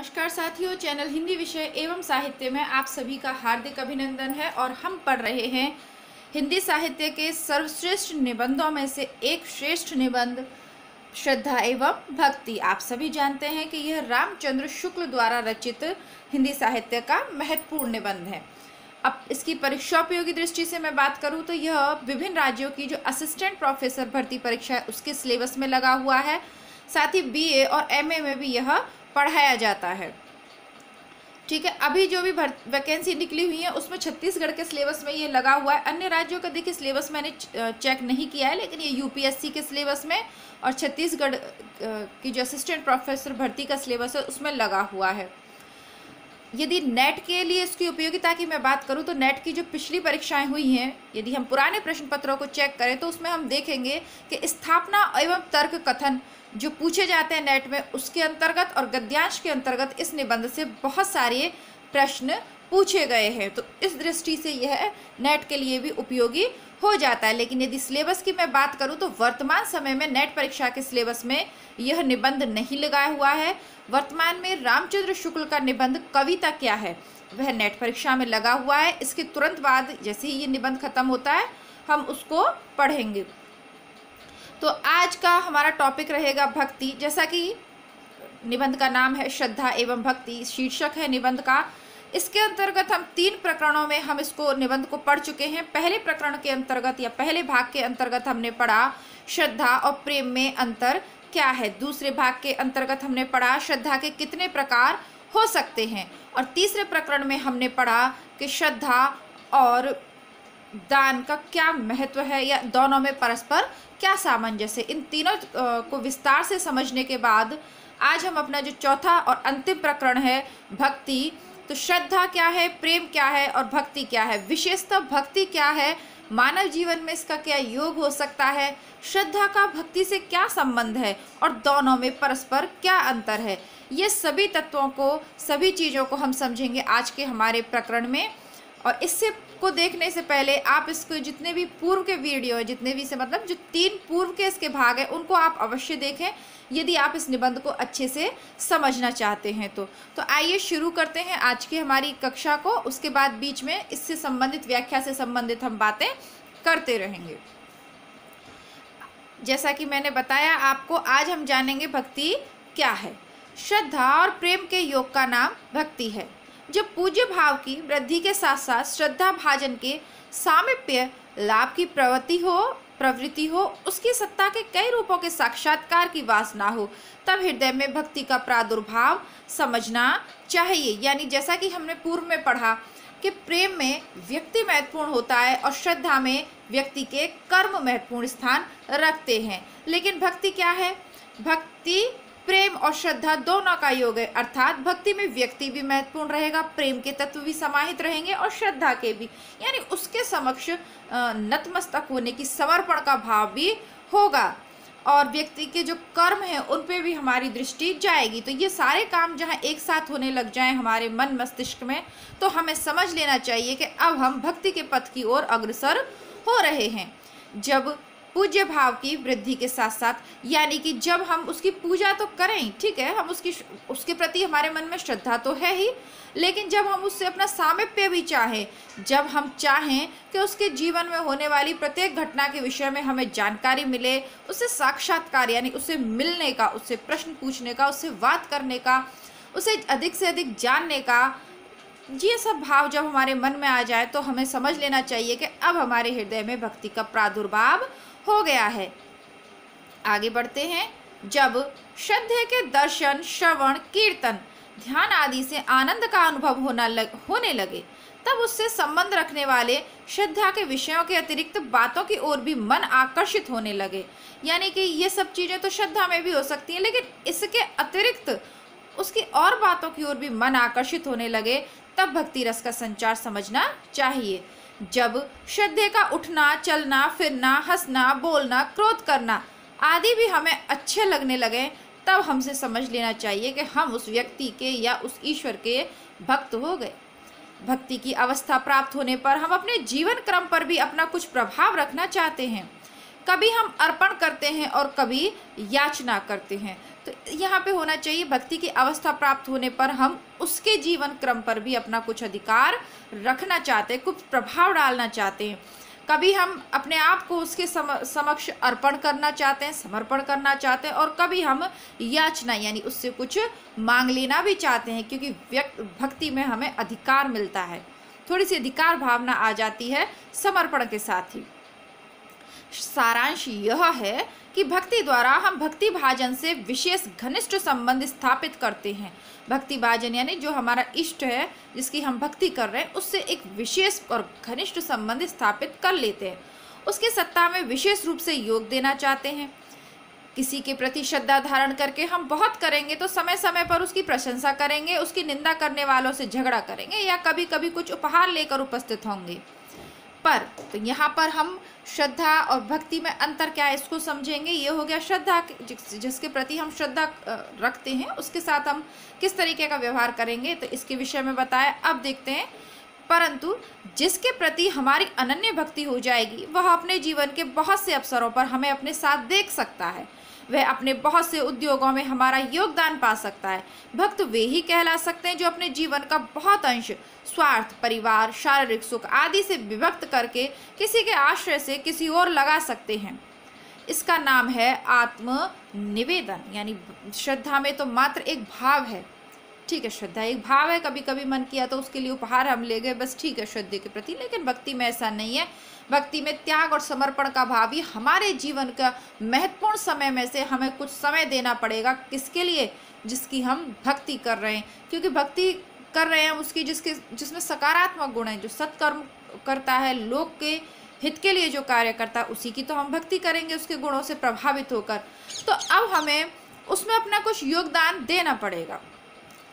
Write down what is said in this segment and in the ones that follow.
नमस्कार साथियों, चैनल हिंदी विषय एवं साहित्य में आप सभी का हार्दिक अभिनंदन है। और हम पढ़ रहे हैं हिंदी साहित्य के सर्वश्रेष्ठ निबंधों में से एक श्रेष्ठ निबंध श्रद्धा एवं भक्ति। आप सभी जानते हैं कि यह रामचंद्र शुक्ल द्वारा रचित हिंदी साहित्य का महत्वपूर्ण निबंध है। अब इसकी परीक्षाोपयोगी दृष्टि से मैं बात करूं तो यह विभिन्न राज्यों की जो असिस्टेंट प्रोफेसर भर्ती परीक्षा है उसके सिलेबस में लगा हुआ है। साथ ही बीए और एमए में भी यह पढ़ाया जाता है। ठीक है, अभी जो भी वैकेंसी निकली हुई है उसमें छत्तीसगढ़ के सिलेबस में ये लगा हुआ है। अन्य राज्यों का देखिए सिलेबस मैंने चेक नहीं किया है, लेकिन ये यूपीएससी के सिलेबस में और छत्तीसगढ़ की जो असिस्टेंट प्रोफेसर भर्ती का सिलेबस है उसमें लगा हुआ है। यदि नेट के लिए इसकी उपयोगिता की मैं बात करूं तो नेट की जो पिछली परीक्षाएं हुई हैं, यदि हम पुराने प्रश्न पत्रों को चेक करें तो उसमें हम देखेंगे कि स्थापना एवं तर्क कथन जो पूछे जाते हैं नेट में, उसके अंतर्गत और गद्यांश के अंतर्गत इस निबंध से बहुत सारे प्रश्न पूछे गए हैं। तो इस दृष्टि से यह नेट के लिए भी उपयोगी हो जाता है। लेकिन यदि सिलेबस की मैं बात करूं तो वर्तमान समय में नेट परीक्षा के सिलेबस में यह निबंध नहीं लगाया हुआ है। वर्तमान में रामचंद्र शुक्ल का निबंध कविता क्या है वह नेट परीक्षा में लगा हुआ है। इसके तुरंत बाद जैसे ही ये निबंध खत्म होता है हम उसको पढ़ेंगे। तो आज का हमारा टॉपिक रहेगा भक्ति। जैसा कि निबंध का नाम है श्रद्धा एवं भक्ति, शीर्षक है निबंध का। इसके अंतर्गत हम 3 प्रकरणों में हम इसको निबंध को पढ़ चुके हैं। पहले प्रकरण के अंतर्गत या पहले भाग के अंतर्गत हमने पढ़ा श्रद्धा और प्रेम में अंतर क्या है। दूसरे भाग के अंतर्गत हमने पढ़ा श्रद्धा के कितने प्रकार हो सकते हैं। और तीसरे प्रकरण में हमने पढ़ा कि श्रद्धा और दान का क्या महत्व है या दोनों में परस्पर क्या सामंजस्य। इन तीनों को विस्तार से समझने के बाद आज हम अपना जो चौथा और अंतिम प्रकरण है भक्ति, तो श्रद्धा क्या है, प्रेम क्या है और भक्ति क्या है, विशेषतः भक्ति क्या है, मानव जीवन में इसका क्या योग हो सकता है, श्रद्धा का भक्ति से क्या संबंध है और दोनों में परस्पर क्या अंतर है। ये सभी तत्वों को, सभी चीज़ों को हम समझेंगे आज के हमारे प्रकरण में। और इससे को देखने से पहले आप इसको जितने भी पूर्व के वीडियो है, जितने भी से मतलब जो 3 पूर्व के इसके भाग है उनको आप अवश्य देखें यदि आप इस निबंध को अच्छे से समझना चाहते हैं। तो आइए शुरू करते हैं आज की हमारी कक्षा को। उसके बाद बीच में इससे संबंधित व्याख्या से संबंधित हम बातें करते रहेंगे। जैसा कि मैंने बताया आपको, आज हम जानेंगे भक्ति क्या है। श्रद्धा और प्रेम के योग का नाम भक्ति है। जब पूज्य भाव की वृद्धि के साथ साथ श्रद्धा भाजन के सामीप्य लाभ की प्रवृत्ति हो, उसकी सत्ता के कई रूपों के साक्षात्कार की वासना हो, तब हृदय में भक्ति का प्रादुर्भाव समझना चाहिए। यानी जैसा कि हमने पूर्व में पढ़ा कि प्रेम में व्यक्ति महत्वपूर्ण होता है और श्रद्धा में व्यक्ति के कर्म महत्वपूर्ण स्थान रखते हैं। लेकिन भक्ति क्या है? भक्ति प्रेम और श्रद्धा दोनों का योग है। अर्थात भक्ति में व्यक्ति भी महत्वपूर्ण रहेगा, प्रेम के तत्व भी समाहित रहेंगे और श्रद्धा के भी, यानी उसके समक्ष नतमस्तक होने की, समर्पण का भाव भी होगा। और व्यक्ति के जो कर्म हैं उन पे भी हमारी दृष्टि जाएगी। तो ये सारे काम जहाँ एक साथ होने लग जाएं हमारे मन मस्तिष्क में, तो हमें समझ लेना चाहिए कि अब हम भक्ति के पथ की ओर अग्रसर हो रहे हैं। जब पूज्य भाव की वृद्धि के साथ साथ, यानी कि जब हम उसकी पूजा तो करें, ठीक है, हम उसके प्रति हमारे मन में श्रद्धा तो है ही, लेकिन जब हम उससे अपना सामीप्य भी चाहें, जब हम चाहें कि उसके जीवन में होने वाली प्रत्येक घटना के विषय में हमें जानकारी मिले, उससे साक्षात्कार यानी उससे मिलने का, उससे प्रश्न पूछने का, उससे बात करने का, उसे अधिक से अधिक जानने का, ये सब भाव जब हमारे मन में आ जाए तो हमें समझ लेना चाहिए कि अब हमारे हृदय में भक्ति का प्रादुर्भाव हो गया है। आगे बढ़ते हैं। जब श्रद्धे के दर्शन, श्रवण, कीर्तन, ध्यान आदि से आनंद का अनुभव होने लगे, तब उससे संबंध रखने वाले श्रद्धा के विषयों के अतिरिक्त बातों की ओर भी मन आकर्षित होने लगे। यानी कि ये सब चीज़ें तो श्रद्धा में भी हो सकती हैं, लेकिन इसके अतिरिक्त उसकी और बातों की ओर भी मन आकर्षित होने लगे, तब भक्ति रस का संचार समझना चाहिए। जब श्रद्धे का उठना, चलना, फिरना, हंसना, बोलना, क्रोध करना आदि भी हमें अच्छे लगने लगे, तब हमसे समझ लेना चाहिए कि हम उस व्यक्ति के या उस ईश्वर के भक्त हो गए। भक्ति की अवस्था प्राप्त होने पर हम अपने जीवन क्रम पर भी अपना कुछ प्रभाव रखना चाहते हैं। कभी हम अर्पण करते हैं और कभी याचना करते हैं। तो यहाँ पे होना चाहिए भक्ति की अवस्था प्राप्त होने पर हम उसके जीवन क्रम पर भी अपना कुछ अधिकार रखना चाहते हैं, कुछ प्रभाव डालना चाहते हैं। कभी हम अपने आप को उसके समक्ष अर्पण करना चाहते हैं, समर्पण करना चाहते हैं, और कभी हम याचना यानी उससे कुछ मांग लेना भी चाहते हैं, क्योंकि भक्ति में हमें अधिकार मिलता है, थोड़ी सी अधिकार भावना आ जाती है समर्पण के साथ ही। सारांश यह है कि भक्ति द्वारा हम भक्ति भाजन से विशेष घनिष्ठ संबंध स्थापित करते हैं। भक्ति भाजन यानी जो हमारा इष्ट है, जिसकी हम भक्ति कर रहे हैं, उससे एक विशेष और घनिष्ठ संबंध स्थापित कर लेते हैं। उसकी सत्ता में विशेष रूप से योग देना चाहते हैं। किसी के प्रति श्रद्धा धारण करके हम बहुत करेंगे तो समय समय पर उसकी प्रशंसा करेंगे, उसकी निंदा करने वालों से झगड़ा करेंगे, या कभी कभी कुछ उपहार लेकर उपस्थित होंगे। पर तो यहाँ पर हम श्रद्धा और भक्ति में अंतर क्या है इसको समझेंगे। ये हो गया श्रद्धा, जिसके प्रति हम श्रद्धा रखते हैं उसके साथ हम किस तरीके का व्यवहार करेंगे, तो इसके विषय में बताया। अब देखते हैं, परंतु जिसके प्रति हमारी अनन्य भक्ति हो जाएगी वह अपने जीवन के बहुत से अवसरों पर हमें अपने साथ देख सकता है, वह अपने बहुत से उद्योगों में हमारा योगदान पा सकता है। भक्त वे ही कहला सकते हैं जो अपने जीवन का बहुत अंश स्वार्थ, परिवार, शारीरिक सुख आदि से विभक्त करके किसी के आश्रय से किसी और लगा सकते हैं। इसका नाम है आत्म निवेदन। यानी श्रद्धा में तो मात्र एक भाव है, ठीक है, श्रद्धा एक भाव है, कभी कभी मन किया तो उसके लिए उपहार हम ले गए, बस ठीक है श्रद्धा के प्रति। लेकिन भक्ति में ऐसा नहीं है। भक्ति में त्याग और समर्पण का भाव ही हमारे जीवन का महत्वपूर्ण समय में से हमें कुछ समय देना पड़ेगा। किसके लिए? जिसकी हम भक्ति कर रहे हैं, क्योंकि भक्ति कर रहे हैं उसकी जिसमें सकारात्मक गुण है, जो सत्कर्म करता है, लोक के हित के लिए जो कार्य करता है, उसी की तो हम भक्ति करेंगे, उसके गुणों से प्रभावित होकर। तो अब हमें उसमें अपना कुछ योगदान देना पड़ेगा,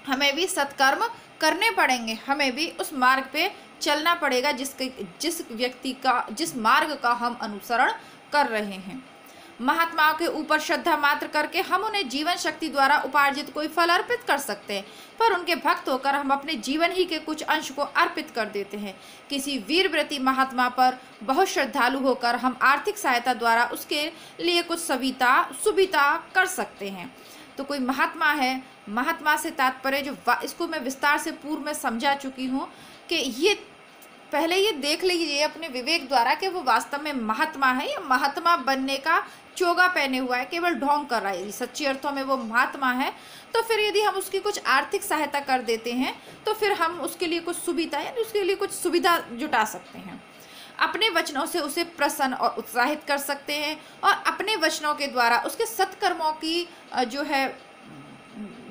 हमें भी सत्कर्म करने पड़ेंगे, हमें भी उस मार्ग पे चलना पड़ेगा जिस मार्ग का हम अनुसरण कर रहे हैं। महात्माओं के ऊपर श्रद्धा मात्र करके हम उन्हें जीवन शक्ति द्वारा उपार्जित कोई फल अर्पित कर सकते हैं, पर उनके भक्त होकर हम अपने जीवन ही के कुछ अंश को अर्पित कर देते हैं। किसी वीरव्रती महात्मा पर बहुत श्रद्धालु होकर हम आर्थिक सहायता द्वारा उसके लिए कुछ सुविधा कर सकते हैं। तो कोई महात्मा है, महात्मा से तात्पर्य जो इसको मैं विस्तार से पूर्व में समझा चुकी हूँ कि ये पहले ये देख लीजिए अपने विवेक द्वारा कि वो वास्तव में महात्मा है या महात्मा बनने का चोगा पहने हुआ है, केवल ढोंग कर रहा है। यदि सच्ची अर्थों में वो महात्मा है तो फिर यदि हम उसकी कुछ आर्थिक सहायता कर देते हैं तो फिर हम उसके लिए कुछ सुविधा यानी उसके लिए कुछ सुविधा जुटा सकते हैं। अपने वचनों से उसे प्रसन्न और उत्साहित कर सकते हैं और अपने वचनों के द्वारा उसके सत्कर्मों की जो है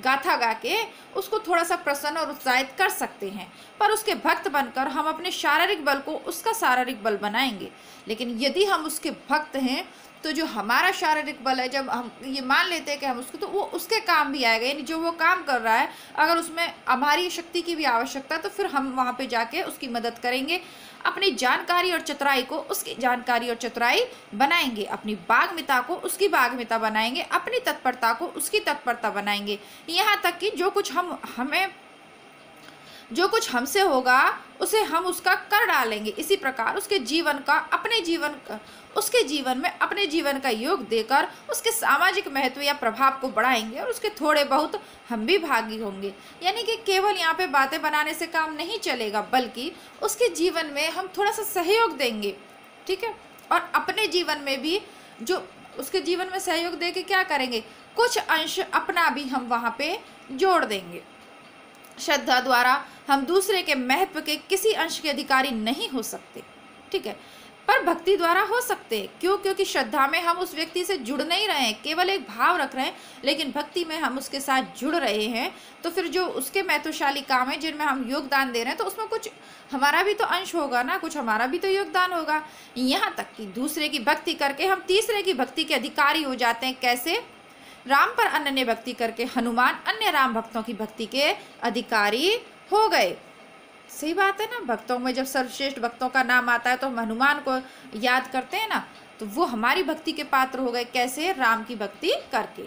गाथा गा के उसको थोड़ा सा प्रसन्न और उत्साहित कर सकते हैं। पर उसके भक्त बनकर हम अपने शारीरिक बल को उसका शारीरिक बल बनाएंगे। लेकिन यदि हम उसके भक्त हैं तो जो हमारा शारीरिक बल है, जब हम ये मान लेते हैं कि हम उसको, तो वो उसके काम भी आएगा। यानी जो वो काम कर रहा है अगर उसमें हमारी शक्ति की भी आवश्यकता है तो फिर हम वहाँ पे जाके उसकी मदद करेंगे। अपनी जानकारी और चतुराई को उसकी जानकारी और चतुराई बनाएंगे, अपनी बाग्मिता को उसकी बाग्मिता बनाएंगे, अपनी तत्परता को उसकी तत्परता बनाएंगे। यहाँ तक कि जो कुछ हमसे होगा उसे हम उसका कर डालेंगे। इसी प्रकार उसके जीवन में अपने जीवन का योग देकर उसके सामाजिक महत्व या प्रभाव को बढ़ाएंगे और उसके थोड़े बहुत हम भी भागी होंगे। यानी कि केवल यहाँ पे बातें बनाने से काम नहीं चलेगा, बल्कि उसके जीवन में हम थोड़ा सा सहयोग देंगे, ठीक है। और अपने जीवन में भी जो उसके जीवन में सहयोग दे के क्या करेंगे, कुछ अंश अपना भी हम वहाँ पे जोड़ देंगे। श्रद्धा द्वारा हम दूसरे के महत्व के किसी अंश के अधिकारी नहीं हो सकते, ठीक है, पर भक्ति द्वारा हो सकते हैं। क्यों? क्योंकि श्रद्धा में हम उस व्यक्ति से जुड़ नहीं रहे हैं, केवल एक भाव रख रहे हैं, लेकिन भक्ति में हम उसके साथ जुड़ रहे हैं। तो फिर जो उसके महत्वशाली काम है जिनमें हम योगदान दे रहे हैं तो उसमें कुछ हमारा भी तो अंश होगा ना, कुछ हमारा भी तो योगदान होगा। यहाँ तक कि दूसरे की भक्ति करके हम तीसरे की भक्ति के अधिकारी हो जाते हैं। कैसे? राम पर अनन्य भक्ति करके हनुमान अन्य राम भक्तों की भक्ति के अधिकारी हो गए। सही बात है ना। भक्तों में जब सर्वश्रेष्ठ भक्तों का नाम आता है तो हम हनुमान को याद करते हैं ना, तो वो हमारी भक्ति के पात्र हो गए। कैसे? राम की भक्ति करके।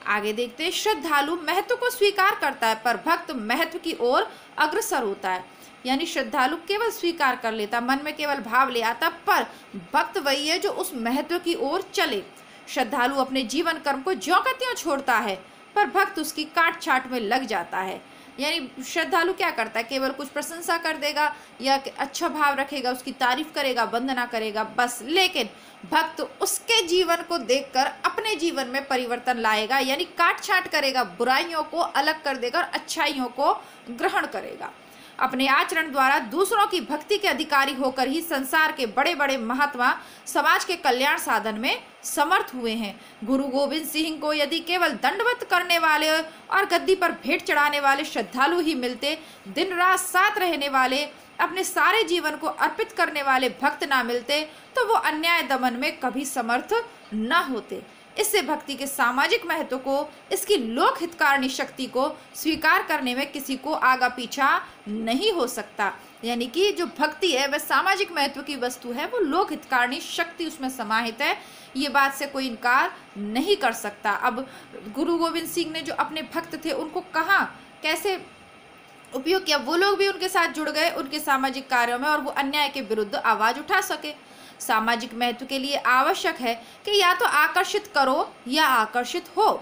आगे देखते हैं, श्रद्धालु महत्व को स्वीकार करता है पर भक्त महत्व की ओर अग्रसर होता है। यानी श्रद्धालु केवल स्वीकार कर लेता, मन में केवल भाव ले आता, पर भक्त वही है जो उस महत्व की ओर चले। श्रद्धालु अपने जीवन कर्म को ज्यों का त्यों छोड़ता है, पर भक्त उसकी काट छाट में लग जाता है। यानी श्रद्धालु क्या करता है, केवल कुछ प्रशंसा कर देगा या अच्छा भाव रखेगा, उसकी तारीफ करेगा, वंदना करेगा बस, लेकिन भक्त उसके जीवन को देखकर अपने जीवन में परिवर्तन लाएगा, यानी काट छाट करेगा, बुराइयों को अलग कर देगा और अच्छाइयों को ग्रहण करेगा। अपने आचरण द्वारा दूसरों की भक्ति के अधिकारी होकर ही संसार के बड़े बड़े महात्मा समाज के कल्याण साधन में समर्थ हुए हैं। गुरु गोविंद सिंह को यदि केवल दंडवत करने वाले और गद्दी पर भेंट चढ़ाने वाले श्रद्धालु ही मिलते, दिन रात साथ रहने वाले, अपने सारे जीवन को अर्पित करने वाले भक्त ना मिलते, तो वो अन्याय दमन में कभी समर्थ न होते। इससे भक्ति के सामाजिक महत्व को, इसकी लोक हितकारिणी शक्ति को स्वीकार करने में किसी को आगा पीछा नहीं हो सकता। यानी कि जो भक्ति है वह सामाजिक महत्व की वस्तु है, वो लोक हितकारिणी शक्ति उसमें समाहित है, ये बात से कोई इनकार नहीं कर सकता। अब गुरु गोविंद सिंह ने जो अपने भक्त थे उनको कहाँ कैसे उपयोग किया, वो लोग भी उनके साथ जुड़ गए उनके सामाजिक कार्यों में और वो अन्याय के विरुद्ध आवाज उठा सके। सामाजिक महत्व के लिए आवश्यक है कि या तो आकर्षित करो या आकर्षित हो।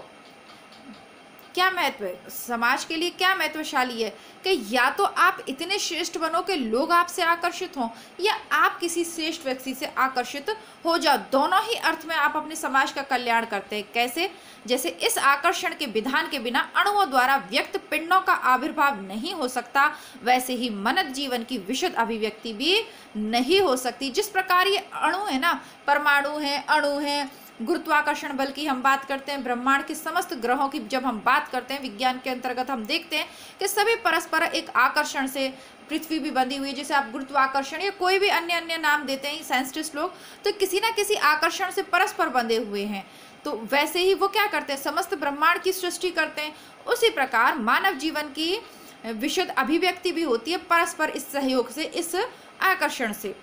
क्या महत्व है समाज के लिए, क्या महत्वशाली है कि या तो आप इतने श्रेष्ठ बनो कि लोग आपसे आकर्षित हों, या आप किसी श्रेष्ठ व्यक्ति से आकर्षित हो जाओ। दोनों ही अर्थ में आप अपने समाज का कल्याण करते हैं। कैसे? जैसे इस आकर्षण के विधान के बिना अणुओं द्वारा व्यक्त पिंडों का आविर्भाव नहीं हो सकता, वैसे ही मनद जीवन की विशुद्ध अभिव्यक्ति भी नहीं हो सकती। जिस प्रकार ये अणु है ना, परमाणु है, अणु है, गुरुत्वाकर्षण बल की हम बात करते हैं, ब्रह्मांड के समस्त ग्रहों की जब हम बात करते हैं विज्ञान के अंतर्गत, हम देखते हैं कि सभी परस्पर एक आकर्षण से, पृथ्वी भी बंधी हुई है, जैसे आप गुरुत्वाकर्षण या कोई भी अन्य अन्य नाम देते हैं साइंटिस्ट लोग, तो किसी ना किसी आकर्षण से परस्पर बंधे हुए हैं। तो वैसे ही वो क्या करते हैं, समस्त ब्रह्मांड की सृष्टि करते हैं। उसी प्रकार मानव जीवन की विशुद्ध अभिव्यक्ति भी होती है परस्पर इस सहयोग से, इस आकर्षण से,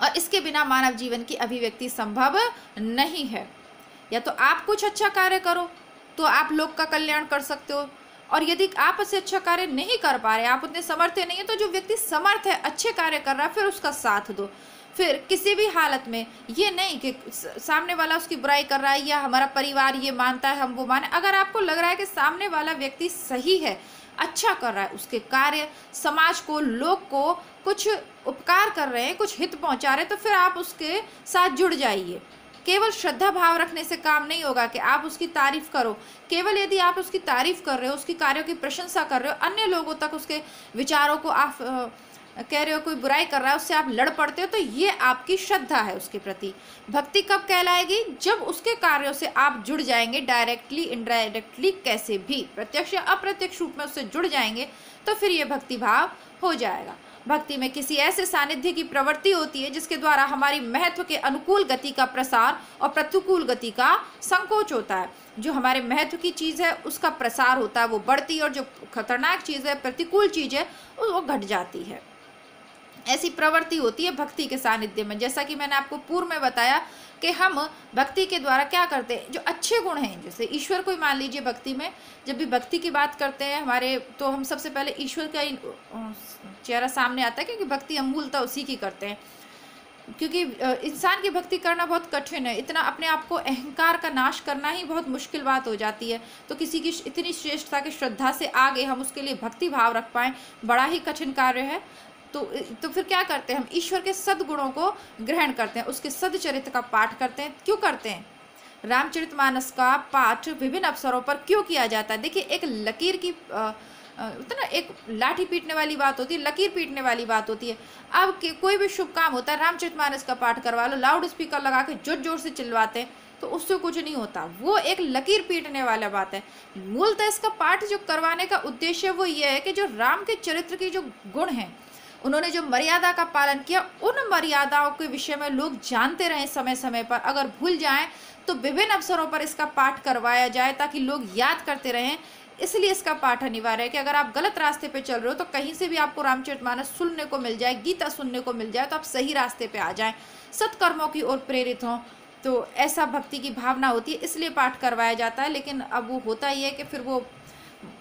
और इसके बिना मानव जीवन की अभिव्यक्ति संभव नहीं है। या तो आप कुछ अच्छा कार्य करो तो आप लोग का कल्याण कर सकते हो, और यदि आप उससे अच्छा कार्य नहीं कर पा रहे, आप उतने समर्थ नहीं है, तो जो व्यक्ति समर्थ है, अच्छे कार्य कर रहा है, फिर उसका साथ दो। फिर किसी भी हालत में ये नहीं कि सामने वाला उसकी बुराई कर रहा है या हमारा परिवार ये मानता है हम वो माने। अगर आपको लग रहा है कि सामने वाला व्यक्ति सही है, अच्छा कर रहा है, उसके कार्य समाज को, लोग को कुछ उपकार कर रहे हैं, कुछ हित पहुंचा रहे हैं, तो फिर आप उसके साथ जुड़ जाइए। केवल श्रद्धा भाव रखने से काम नहीं होगा कि आप उसकी तारीफ करो। केवल यदि आप उसकी तारीफ कर रहे हो, उसकी कार्यों की प्रशंसा कर रहे हो, अन्य लोगों तक उसके विचारों को आप कह रहे हो, कोई बुराई कर रहा है उससे आप लड़ पड़ते हो, तो ये आपकी श्रद्धा है उसके प्रति। भक्ति कब कहलाएगी? जब उसके कार्यों से आप जुड़ जाएंगे, डायरेक्टली इनडायरेक्टली, कैसे भी प्रत्यक्ष या अप्रत्यक्ष रूप में उससे जुड़ जाएंगे, तो फिर ये भक्ति भाव हो जाएगा। भक्ति में किसी ऐसे सानिध्य की प्रवृत्ति होती है जिसके द्वारा हमारी महत्व के अनुकूल गति का प्रसार और प्रतिकूल गति का संकोच होता है। जो हमारे महत्व की चीज़ है उसका प्रसार होता है, वो बढ़ती, और जो खतरनाक चीज़ है, प्रतिकूल चीज़ है, वो घट जाती है। ऐसी प्रवृत्ति होती है भक्ति के सानिध्य में। जैसा कि मैंने आपको पूर्व में बताया कि हम भक्ति के द्वारा क्या करते हैं, जो अच्छे गुण हैं, जैसे ईश्वर को ही मान लीजिए, भक्ति में जब भी भक्ति की बात करते हैं हमारे, तो हम सबसे पहले ईश्वर का चेहरा सामने आता है, क्योंकि भक्ति हम मूलतः उसी की करते हैं। क्योंकि इंसान की भक्ति करना बहुत कठिन है, इतना अपने आप को, अहंकार का नाश करना ही बहुत मुश्किल बात हो जाती है। तो किसी की इतनी श्रेष्ठता की श्रद्धा से आगे हम उसके लिए भक्ति भाव रख पाएँ, बड़ा ही कठिन कार्य है। तो फिर क्या करते हैं हम, ईश्वर के सद्गुणों को ग्रहण करते हैं, उसके सदचरित्र का पाठ करते हैं। क्यों करते हैं? रामचरितमानस का पाठ विभिन्न अवसरों पर क्यों किया जाता है? देखिए, एक लकीर की उतना एक लाठी पीटने वाली बात होती है, लकीर पीटने वाली बात होती है। अब कोई भी शुभ काम होता है, रामचरितमानस का पाठ करवा लो, लाउड स्पीकर लगा के जोर जोर से चिल्लाते हैं, तो उससे कुछ नहीं होता, वो एक लकीर पीटने वाला बात है। मूलतः इसका पाठ जो करवाने का उद्देश्य वो ये है कि जो राम के चरित्र के जो गुण हैं, उन्होंने जो मर्यादा का पालन किया, उन मर्यादाओं के विषय में लोग जानते रहें समय समय पर। अगर भूल जाएं तो विभिन्न अवसरों पर इसका पाठ करवाया जाए ताकि लोग याद करते रहें। इसलिए इसका पाठ अनिवार्य है कि अगर आप गलत रास्ते पे चल रहे हो तो कहीं से भी आपको रामचरितमानस सुनने को मिल जाए, गीता सुनने को मिल जाए, तो आप सही रास्ते पे आ जाएं, सत्कर्मों की ओर प्रेरित हों। तो ऐसा भक्ति की भावना होती है, इसलिए पाठ करवाया जाता है। लेकिन अब वो होता ही है कि फिर वो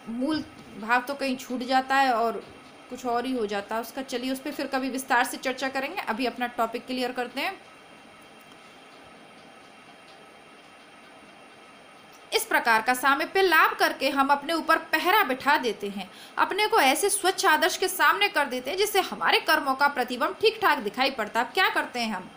मूल भाव तो कहीं छूट जाता है और कुछ और ही हो जाता है उसका। चलिए उस पर फिर कभी विस्तार से चर्चा करेंगे, अभी अपना टॉपिक क्लियर करते हैं। इस प्रकार का सामीप्य लाभ करके हम अपने ऊपर पहरा बिठा देते हैं, अपने को ऐसे स्वच्छ आदर्श के सामने कर देते हैं जिससे हमारे कर्मों का प्रतिबिंब ठीक ठाक दिखाई पड़ता है। क्या करते हैं हम,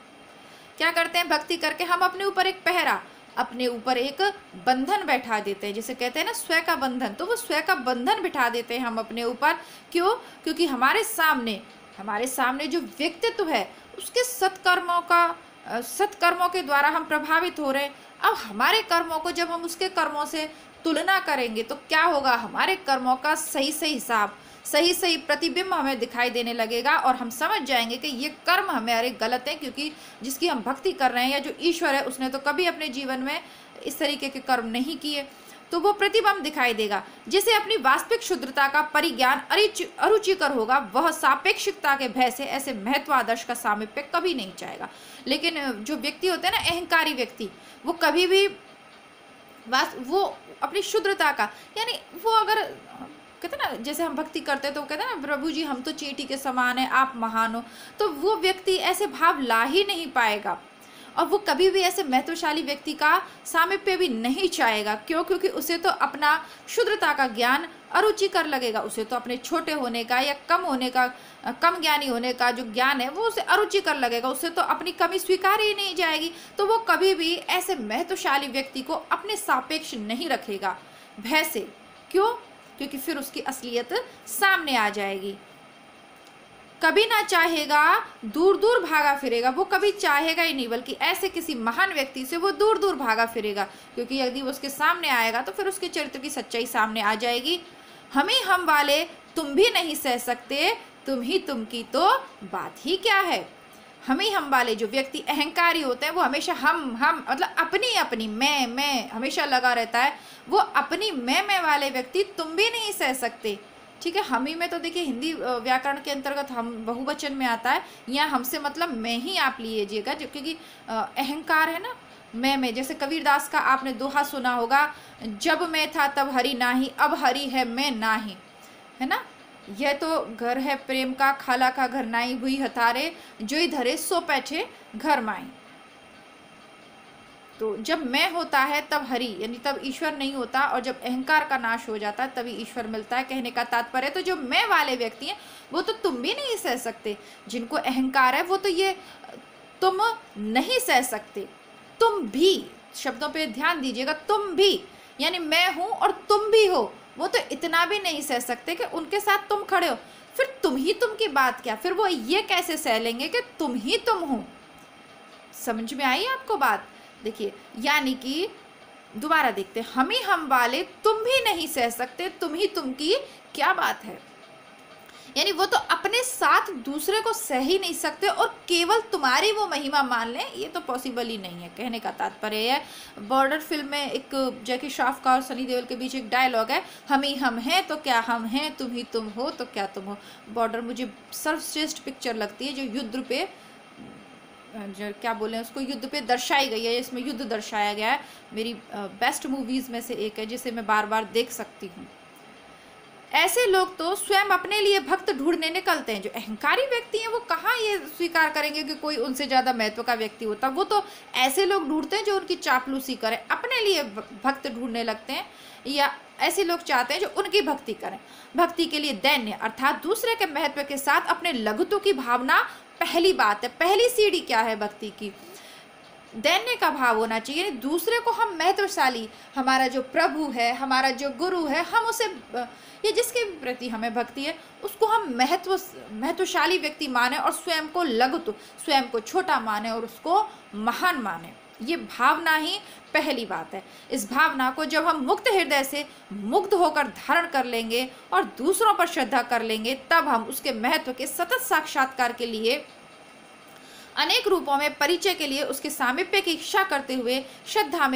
क्या करते हैं, भक्ति करके हम अपने ऊपर एक पहरा, अपने ऊपर एक बंधन बैठा देते हैं, जिसे कहते हैं ना स्वयं का बंधन। तो वो स्वयं का बंधन बिठा देते हैं हम अपने ऊपर। क्यों? क्योंकि हमारे सामने जो व्यक्तित्व है उसके सत्कर्मों के द्वारा हम प्रभावित हो रहे हैं। अब हमारे कर्मों को जब हम उसके कर्मों से तुलना करेंगे तो क्या होगा, हमारे कर्मों का सही हिसाब, सही प्रतिबिंब हमें दिखाई देने लगेगा और हम समझ जाएंगे कि ये कर्म हमारे गलत हैं, क्योंकि जिसकी हम भक्ति कर रहे हैं या जो ईश्वर है उसने तो कभी अपने जीवन में इस तरीके के कर्म नहीं किए। तो वो प्रतिबिंब दिखाई देगा। जिसे अपनी वास्तविक शुद्धता का परिज्ञान अरुचिकर होगा, वह सापेक्षिकता के भय से ऐसे महत्व आदर्श का सामीप्य कभी नहीं चाहेगा। लेकिन जो व्यक्ति होते हैं ना, अहंकारी व्यक्ति, वो कभी भी वो अपनी शुद्धता का, यानी वो अगर कहते ना, जैसे हम भक्ति करते हैं तो कहते हैं ना, प्रभु जी हम तो चींटी के समान है, आप महान हो, तो वो व्यक्ति ऐसे भाव ला ही नहीं पाएगा और वो कभी भी ऐसे महत्वशाली व्यक्ति का सामीप्य भी नहीं चाहेगा। क्यों? क्योंकि उसे तो अपना शुद्धता का ज्ञान अरुचिकर लगेगा, उसे तो अपने छोटे होने का या कम होने का, कम ज्ञानी होने का जो ज्ञान है वो उसे अरुचिकर लगेगा, उसे तो अपनी कमी स्वीकार ही नहीं जाएगी। तो वो कभी भी ऐसे महत्वशाली व्यक्ति को अपने सापेक्ष नहीं रखेगा भय से। क्यों? क्योंकि फिर उसकी असलियत सामने आ जाएगी। कभी ना चाहेगा, दूर दूर भागा फिरेगा, वो कभी चाहेगा ही नहीं, बल्कि ऐसे किसी महान व्यक्ति से वो दूर दूर भागा फिरेगा, क्योंकि यदि वो उसके सामने आएगा तो फिर उसके चरित्र की सच्चाई सामने आ जाएगी। हम वाले तुम भी नहीं सह सकते, तुम ही तुम की तो बात ही क्या है। हम वाले जो व्यक्ति अहंकारी होते हैं वो हमेशा हम मतलब अपनी मैं हमेशा लगा रहता है, वो अपनी मैं वाले व्यक्ति तुम भी नहीं सह सकते। ठीक है, हम ही में तो देखिए हिंदी व्याकरण के अंतर्गत हम बहुवचन में आता है, यहाँ हमसे मतलब मैं ही आप लीजिएगा, क्योंकि अहंकार है ना मैं। जैसे कबीरदास का आपने दोहा सुना होगा, जब मैं था तब हरि नाही, अब हरि है मैं नाही, है ना। यह तो घर है प्रेम का, खाला का घर नाई, हुई हतारे जोई धरे सो पैठे घर माई। तो जब मैं होता है तब हरि, यानी तब ईश्वर नहीं होता, और जब अहंकार का नाश हो जाता है तभी ईश्वर मिलता है। कहने का तात्पर्य, तो जो मैं वाले व्यक्ति हैं वो तो तुम भी नहीं सह सकते, जिनको अहंकार है वो तो ये तुम नहीं सह सकते। तुम भी शब्दों पे ध्यान दीजिएगा, तुम भी यानी मैं हूं और तुम भी हो, वो तो इतना भी नहीं सह सकते कि उनके साथ तुम खड़े हो। फिर तुम ही तुम की बात क्या, फिर वो ये कैसे सह लेंगे कि तुम ही तुम हो। समझ में आई आपको बात? देखिए, यानी कि दोबारा देखते, हम वाले तुम भी नहीं सह सकते, तुम ही तुम की क्या बात है। यानी वो तो अपने साथ दूसरे को सह ही नहीं सकते और केवल तुम्हारी वो महिमा मान लें, ये तो पॉसिबल ही नहीं है। कहने का तात्पर्य है, बॉर्डर फिल्म में एक जैकी श्रॉफ का और सनी देओल के बीच एक डायलॉग है, हम ही हम हैं तो क्या हम हैं, तुम ही तुम हो तो क्या तुम हो। बॉर्डर मुझे सर्वश्रेष्ठ पिक्चर लगती है, जो युद्ध पे, जो क्या बोले उसको, युद्ध पे दर्शाई गई है, इसमें युद्ध दर्शाया गया है। मेरी बेस्ट मूवीज़ में से एक है जिसे मैं बार बार देख सकती हूँ। ऐसे लोग तो स्वयं अपने लिए भक्त ढूंढने निकलते हैं। जो अहंकारी व्यक्ति हैं वो कहाँ ये स्वीकार करेंगे कि कोई उनसे ज़्यादा महत्व का व्यक्ति होता। वो तो ऐसे लोग ढूंढते हैं जो उनकी चापलूसी करें, अपने लिए भक्त ढूंढने लगते हैं, या ऐसे लोग चाहते हैं जो उनकी भक्ति करें। भक्ति के लिए दैन्य अर्थात दूसरे के महत्व के साथ अपने लघुत्व की भावना पहली बात है। पहली सीढ़ी क्या है भक्ति की? दैन्य का भाव होना चाहिए। दूसरे को हम महत्वशाली, हमारा जो प्रभु है, हमारा जो गुरु है, हम उसे, ये जिसके प्रति हमें भक्ति है उसको हम महत्वशाली व्यक्ति माने और स्वयं को लघुत्व, स्वयं को छोटा माने और उसको महान माने। ये भावना ही पहली बात है। इस भावना को जब हम मुक्त हृदय से मुग्ध होकर धारण कर लेंगे और दूसरों पर श्रद्धा कर लेंगे, तब हम उसके महत्व के सतत साक्षात्कार के लिए, अनेक रूपों में परिचय के लिए उसके सामीप्य की इच्छा करते हुए श्रद्धा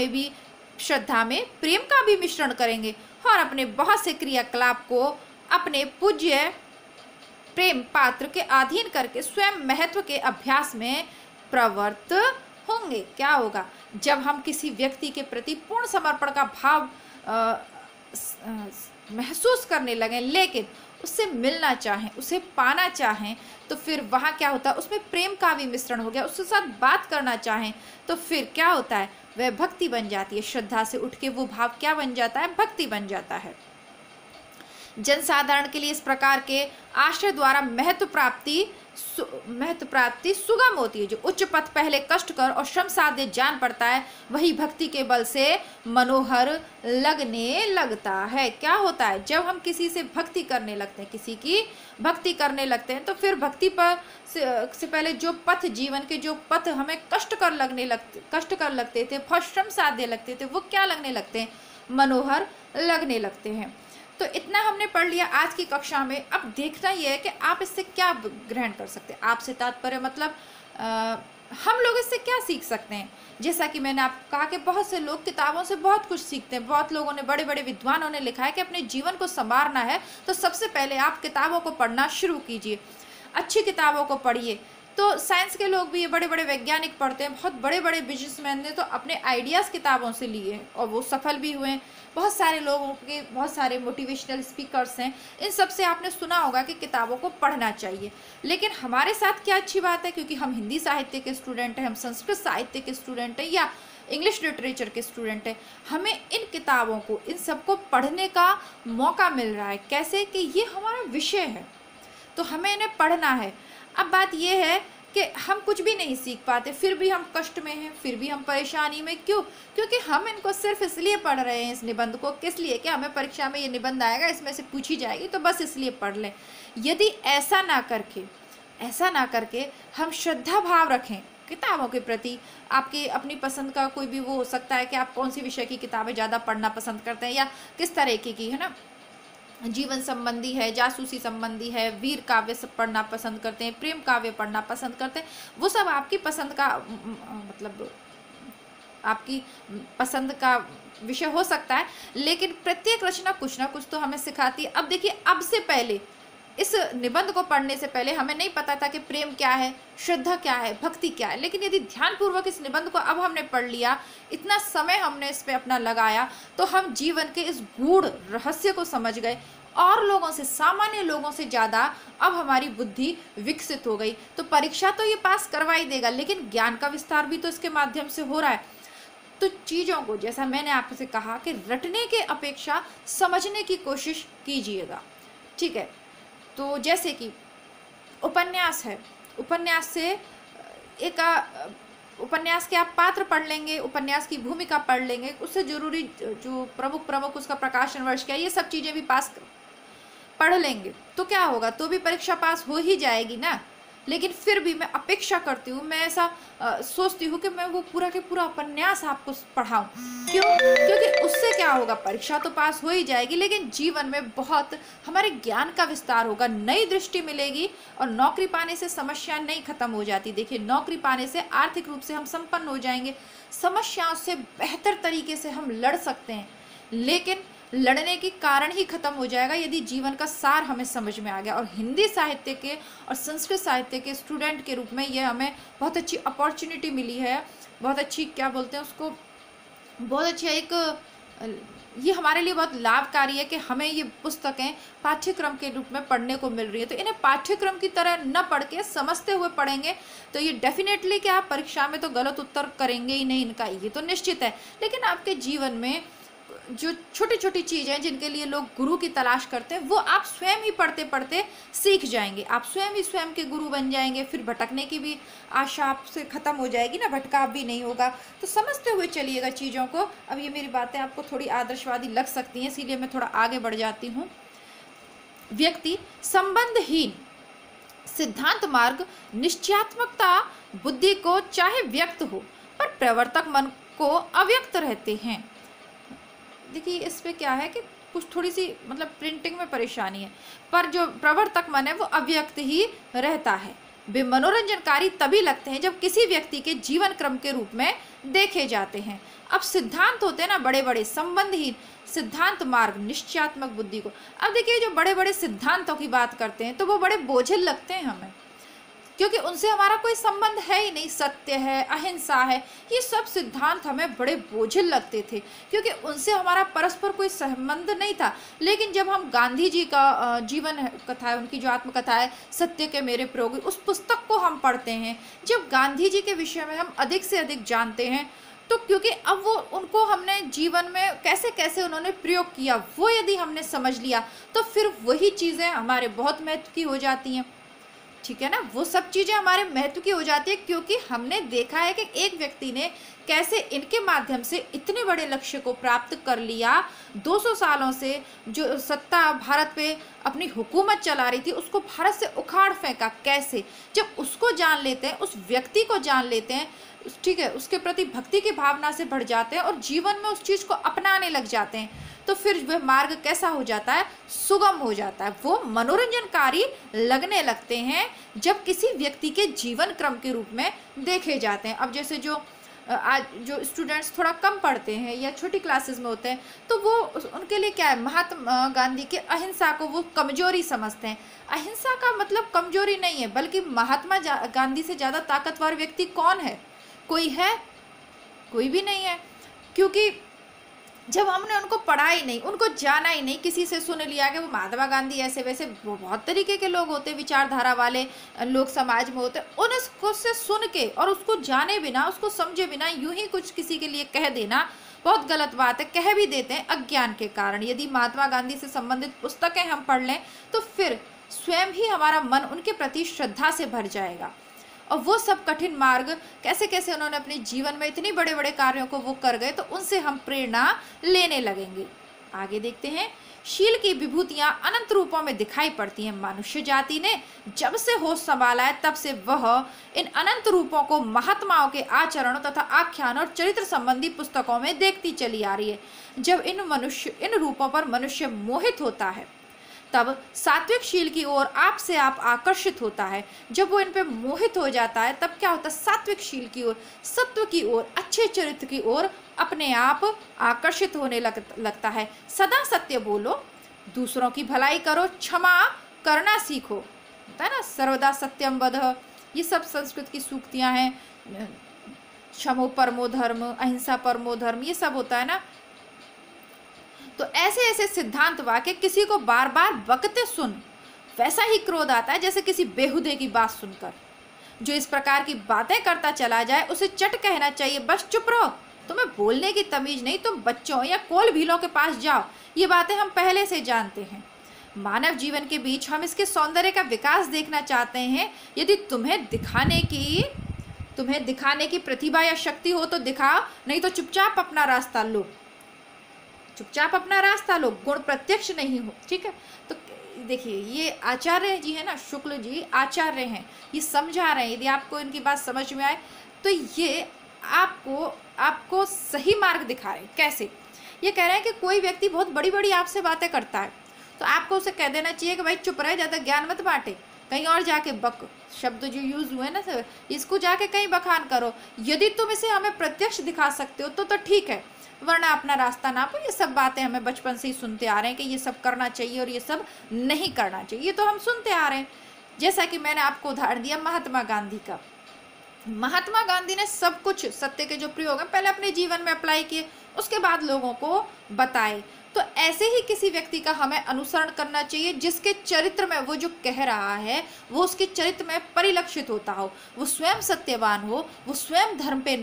में प्रेम का भी मिश्रण करेंगे और अपने बहुत से क्रियाकलाप को अपने पूज्य प्रेम पात्र के अधीन करके स्वयं महत्व के अभ्यास में प्रवृत्त होंगे। क्या होगा? जब हम किसी व्यक्ति के प्रति पूर्ण समर्पण का भाव महसूस करने लगे, लेकिन उससे मिलना चाहें, उसे पाना चाहें, तो फिर वहाँ क्या होता है, उसमें प्रेम का भी मिश्रण हो गया। उसके साथ बात करना चाहें तो फिर क्या होता है, वह भक्ति बन जाती है। श्रद्धा से उठ के वो भाव क्या बन जाता है, भक्ति बन जाता है। जनसाधारण के लिए इस प्रकार के आश्रय द्वारा महत्व प्राप्ति सुगम होती है। जो उच्च पथ पहले कष्टकर और श्रम साध्य जान पड़ता है, वही भक्ति के बल से मनोहर लगने लगता है। क्या होता है, जब हम किसी से भक्ति करने लगते हैं, किसी की भक्ति करने लगते हैं, तो फिर भक्ति पर से पहले जो पथ, जीवन के जो पथ हमें कष्टकर लगते थे, बहुत श्रम साध्य लगते थे, वो क्या लगने लगते हैं, मनोहर लगने लगते हैं। तो इतना हमने पढ़ लिया आज की कक्षा में। अब देखना यह है कि आप इससे क्या ग्रहण कर सकते हैं। आपसे तात्पर्य मतलब हम लोग इससे क्या सीख सकते हैं। जैसा कि मैंने आपको कहा कि बहुत से लोग किताबों से बहुत कुछ सीखते हैं। बहुत लोगों ने, बड़े बड़े विद्वानों ने लिखा है कि अपने जीवन को संवारना है तो सबसे पहले आप किताबों को पढ़ना शुरू कीजिए, अच्छी किताबों को पढ़िए। तो साइंस के लोग भी, ये बड़े बड़े वैज्ञानिक पढ़ते हैं। बहुत बड़े बड़े बिजनेसमैन ने तो अपने आइडियाज़ किताबों से लिए हैं और वो सफल भी हुए हैं। बहुत सारे लोगों के, बहुत सारे मोटिवेशनल स्पीकर्स हैं, इन सब से आपने सुना होगा कि किताबों को पढ़ना चाहिए। लेकिन हमारे साथ क्या अच्छी बात है, क्योंकि हम हिंदी साहित्य के स्टूडेंट हैं, हम संस्कृत साहित्य के स्टूडेंट हैं या इंग्लिश लिटरेचर के स्टूडेंट हैं, हमें इन किताबों को, इन सबको पढ़ने का मौका मिल रहा है। कैसे कि ये हमारा विषय है तो हमें इन्हें पढ़ना है। अब बात यह है कि हम कुछ भी नहीं सीख पाते, फिर भी हम कष्ट में हैं, फिर भी हम परेशानी में। क्यों? क्योंकि हम इनको सिर्फ इसलिए पढ़ रहे हैं, इस निबंध को, किस लिए कि हमें परीक्षा में ये निबंध आएगा, इसमें से पूछी जाएगी, तो बस इसलिए पढ़ लें। यदि ऐसा ना करके हम श्रद्धा भाव रखें किताबों के प्रति, आपकी अपनी पसंद का कोई भी वो हो सकता है कि आप कौन सी विषय की किताबें ज़्यादा पढ़ना पसंद करते हैं या किस तरीके की, है ना, जीवन संबंधी है, जासूसी संबंधी है, वीर काव्य सब पढ़ना पसंद करते हैं, प्रेम काव्य पढ़ना पसंद करते हैं, वो सब आपकी पसंद का मतलब आपकी पसंद का विषय हो सकता है। लेकिन प्रत्येक रचना कुछ ना कुछ तो हमें सिखाती है। अब देखिए, अब से पहले, इस निबंध को पढ़ने से पहले हमें नहीं पता था कि प्रेम क्या है, श्रद्धा क्या है, भक्ति क्या है। लेकिन यदि ध्यानपूर्वक इस निबंध को अब हमने पढ़ लिया, इतना समय हमने इस पे अपना लगाया, तो हम जीवन के इस गूढ़ रहस्य को समझ गए। और लोगों से, सामान्य लोगों से ज़्यादा अब हमारी बुद्धि विकसित हो गई। तो परीक्षा तो ये पास करवा ही देगा, लेकिन ज्ञान का विस्तार भी तो इसके माध्यम से हो रहा है। तो चीज़ों को, जैसा मैंने आपसे कहा कि रटने के अपेक्षा समझने की कोशिश कीजिएगा, ठीक है। तो जैसे कि उपन्यास है, उपन्यास से उपन्यास के आप पात्र पढ़ लेंगे, उपन्यास की भूमिका पढ़ लेंगे, उससे जरूरी जो प्रमुख उसका प्रकाशन वर्ष क्या है, ये सब चीज़ें भी पढ़ लेंगे, तो क्या होगा, तो भी परीक्षा पास हो ही जाएगी ना। लेकिन फिर भी मैं अपेक्षा करती हूँ, मैं ऐसा सोचती हूँ कि मैं वो पूरा के पूरा उपन्यास आपको पढ़ाऊँ। क्यों? क्योंकि उससे क्या होगा, परीक्षा तो पास हो ही जाएगी, लेकिन जीवन में बहुत हमारे ज्ञान का विस्तार होगा, नई दृष्टि मिलेगी। और नौकरी पाने से समस्या नहीं खत्म हो जाती। देखिए, नौकरी पाने से आर्थिक रूप से हम संपन्न हो जाएंगे, समस्याओं से बेहतर तरीके से हम लड़ सकते हैं, लेकिन लड़ने की कारण ही खत्म हो जाएगा यदि जीवन का सार हमें समझ में आ गया। और हिंदी साहित्य के और संस्कृत साहित्य के स्टूडेंट के रूप में ये हमें बहुत अच्छी अपॉर्चुनिटी मिली है, बहुत अच्छी, क्या बोलते हैं उसको, बहुत अच्छा एक, ये हमारे लिए बहुत लाभकारी है कि हमें ये पुस्तकें पाठ्यक्रम के रूप में पढ़ने को मिल रही है। तो इन्हें पाठ्यक्रम की तरह न पढ़ के समझते हुए पढ़ेंगे तो ये डेफिनेटली कि आप परीक्षा में तो गलत उत्तर करेंगे ही नहीं, इनका ये तो निश्चित है। लेकिन आपके जीवन में जो छोटी छोटी चीज़ें हैं जिनके लिए लोग गुरु की तलाश करते हैं, वो आप स्वयं ही पढ़ते पढ़ते सीख जाएंगे। आप स्वयं ही स्वयं के गुरु बन जाएंगे। फिर भटकने की भी आशा आपसे ख़त्म हो जाएगी ना, भटकाव भी नहीं होगा। तो समझते हुए चलिएगा चीज़ों को। अब ये मेरी बातें आपको थोड़ी आदर्शवादी लग सकती हैं, इसीलिए मैं थोड़ा आगे बढ़ जाती हूँ। व्यक्ति संबंधहीन सिद्धांत मार्ग निश्चयात्मकता बुद्धि को चाहे व्यक्त हो, पर प्रवर्तक मन को अव्यक्त रहते हैं। देखिए, इस पे क्या है कि कुछ थोड़ी सी मतलब प्रिंटिंग में परेशानी है, पर जो प्रवर्तक मन है वो अव्यक्त ही रहता है। वे मनोरंजनकारी तभी लगते हैं जब किसी व्यक्ति के जीवन क्रम के रूप में देखे जाते हैं। अब सिद्धांत होते हैं ना बड़े बड़े, संबंधहीन सिद्धांत मार्ग निश्चयात्मक बुद्धि को। अब देखिए, जो बड़े बड़े सिद्धांतों की बात करते हैं तो वो बड़े बोझिल लगते हैं हमें। क्योंकि उनसे हमारा कोई संबंध है ही नहीं। सत्य है, अहिंसा है, ये सब सिद्धांत हमें बड़े बोझिल लगते थे, क्योंकि उनसे हमारा परस्पर कोई संबंध नहीं था। लेकिन जब हम गांधी जी का जीवन कथा है, उनकी जो आत्मकथा है सत्य के मेरे प्रयोग, उस पुस्तक को हम पढ़ते हैं, जब गांधी जी के विषय में हम अधिक से अधिक जानते हैं, तो क्योंकि अब वो उनको हमने जीवन में कैसे कैसे उन्होंने प्रयोग किया वो यदि हमने समझ लिया, तो फिर वही चीज़ें हमारे बहुत महत्व की हो जाती हैं। ठीक है ना, वो सब चीज़ें हमारे महत्व की हो जाती है, क्योंकि हमने देखा है कि एक व्यक्ति ने कैसे इनके माध्यम से इतने बड़े लक्ष्य को प्राप्त कर लिया। 200 सालों से जो सत्ता भारत पे अपनी हुकूमत चला रही थी, उसको भारत से उखाड़ फेंका कैसे। जब उसको जान लेते हैं, उस व्यक्ति को जान लेते हैं, ठीक है, उसके प्रति भक्ति की भावना से बढ़ जाते हैं और जीवन में उस चीज़ को अपनाने लग जाते हैं, तो फिर वह मार्ग कैसा हो जाता है, सुगम हो जाता है। वो मनोरंजनकारी लगने लगते हैं जब किसी व्यक्ति के जीवन क्रम के रूप में देखे जाते हैं। अब जैसे जो आज जो स्टूडेंट्स थोड़ा कम पढ़ते हैं या छोटी क्लासेस में होते हैं, तो वो उनके लिए क्या है, महात्मा गांधी के अहिंसा को वो कमजोरी समझते हैं। अहिंसा का मतलब कमजोरी नहीं है, बल्कि महात्मा गांधी से ज़्यादा ताकतवर व्यक्ति कौन है, कोई है? कोई भी नहीं है। क्योंकि जब हमने उनको पढ़ा ही नहीं, उनको जाना ही नहीं, किसी से सुन लिया कि वो महात्मा गांधी ऐसे वैसे, वो बहुत तरीके के लोग होते, विचारधारा वाले लोग समाज में होते, उनको से सुन के और उसको जाने बिना, उसको समझे बिना यूं ही कुछ किसी के लिए कह देना बहुत गलत बात है। कह भी देते हैं अज्ञान के कारण। यदि महात्मा गांधी से संबंधित पुस्तकें हम पढ़ लें तो फिर स्वयं ही हमारा मन उनके प्रति श्रद्धा से भर जाएगा। और वो सब कठिन मार्ग कैसे कैसे उन्होंने अपने जीवन में इतने बड़े बड़े कार्यों को वो कर गए, तो उनसे हम प्रेरणा लेने लगेंगे। आगे देखते हैं। शील की विभूतियां अनंत रूपों में दिखाई पड़ती हैं। मनुष्य जाति ने जब से होश संभाला है तब से वह इन अनंत रूपों को महात्माओं के आचरण तथा आख्यान और चरित्र संबंधी पुस्तकों में देखती चली आ रही है। जब इन रूपों पर मनुष्य मोहित होता है, तब सात्विक शील की ओर आप से आप आकर्षित होता है। जब वो इन पे मोहित हो जाता है, तब क्या होता है, सात्विक शील की ओर, सत्व की ओर, अच्छे चरित्र की ओर अपने आप आकर्षित होने लगता है। सदा सत्य बोलो, दूसरों की भलाई करो, क्षमा करना सीखो, होता है ना, सर्वदा सत्यम वद, ये सब संस्कृत की सूक्तियां हैं। क्षमो परमो धर्म, अहिंसा परमो धर्म, ये सब होता है ना। तो ऐसे ऐसे सिद्धांत वाक्य किसी को बार बार बकते सुन वैसा ही क्रोध आता है जैसे किसी बेहुदे की बात सुनकर। जो इस प्रकार की बातें करता चला जाए उसे चट कहना चाहिए, बस चुप रहो, तुम्हें बोलने की तमीज नहीं, तुम बच्चों या कोल भीलों के पास जाओ। ये बातें हम पहले से जानते हैं। मानव जीवन के बीच हम इसके सौंदर्य का विकास देखना चाहते हैं। यदि तुम्हें दिखाने की प्रतिभा या शक्ति हो तो दिखाओ, नहीं तो चुपचाप अपना रास्ता लो, चुपचाप अपना रास्ता लो, गुण प्रत्यक्ष नहीं हो। ठीक है, तो देखिए ये आचार्य जी है ना, शुक्ल जी आचार्य हैं, ये समझा रहे हैं। यदि आपको इनकी बात समझ में आए तो ये आपको सही मार्ग दिखा रहे हैं। कैसे? ये कह रहे हैं कि कोई व्यक्ति बहुत बड़ी बड़ी आपसे बातें करता है, तो आपको उसे कह देना चाहिए कि भाई चुप रहे, ज़्यादा ज्ञान मत बांटे, कहीं और जाके बक, शब्द जो यूज हुए ना सर, इसको जाके कहीं बखान करो। यदि तुम इसे हमें प्रत्यक्ष दिखा सकते हो तो ठीक है, वरना अपना रास्ता नापो। ये सब बातें हमें बचपन से ही सुनते आ रहे हैं कि ये सब करना चाहिए और ये सब नहीं करना चाहिए, ये तो हम सुनते आ रहे हैं। जैसा कि मैंने आपको उदाहरण दिया महात्मा गांधी का। महात्मा गांधी ने सब कुछ सत्य के जो प्रयोग हैं पहले अपने जीवन में अप्लाई किए, उसके बाद लोगों को बताए। तो ऐसे ही किसी व्यक्ति का हमें अनुसरण करना चाहिए जिसके चरित्र में वो जो कह रहा है वो उसके चरित्र में परिलक्षित होता हो, वो स्वयं सत्यवान हो, वो स्वयं धर्म पे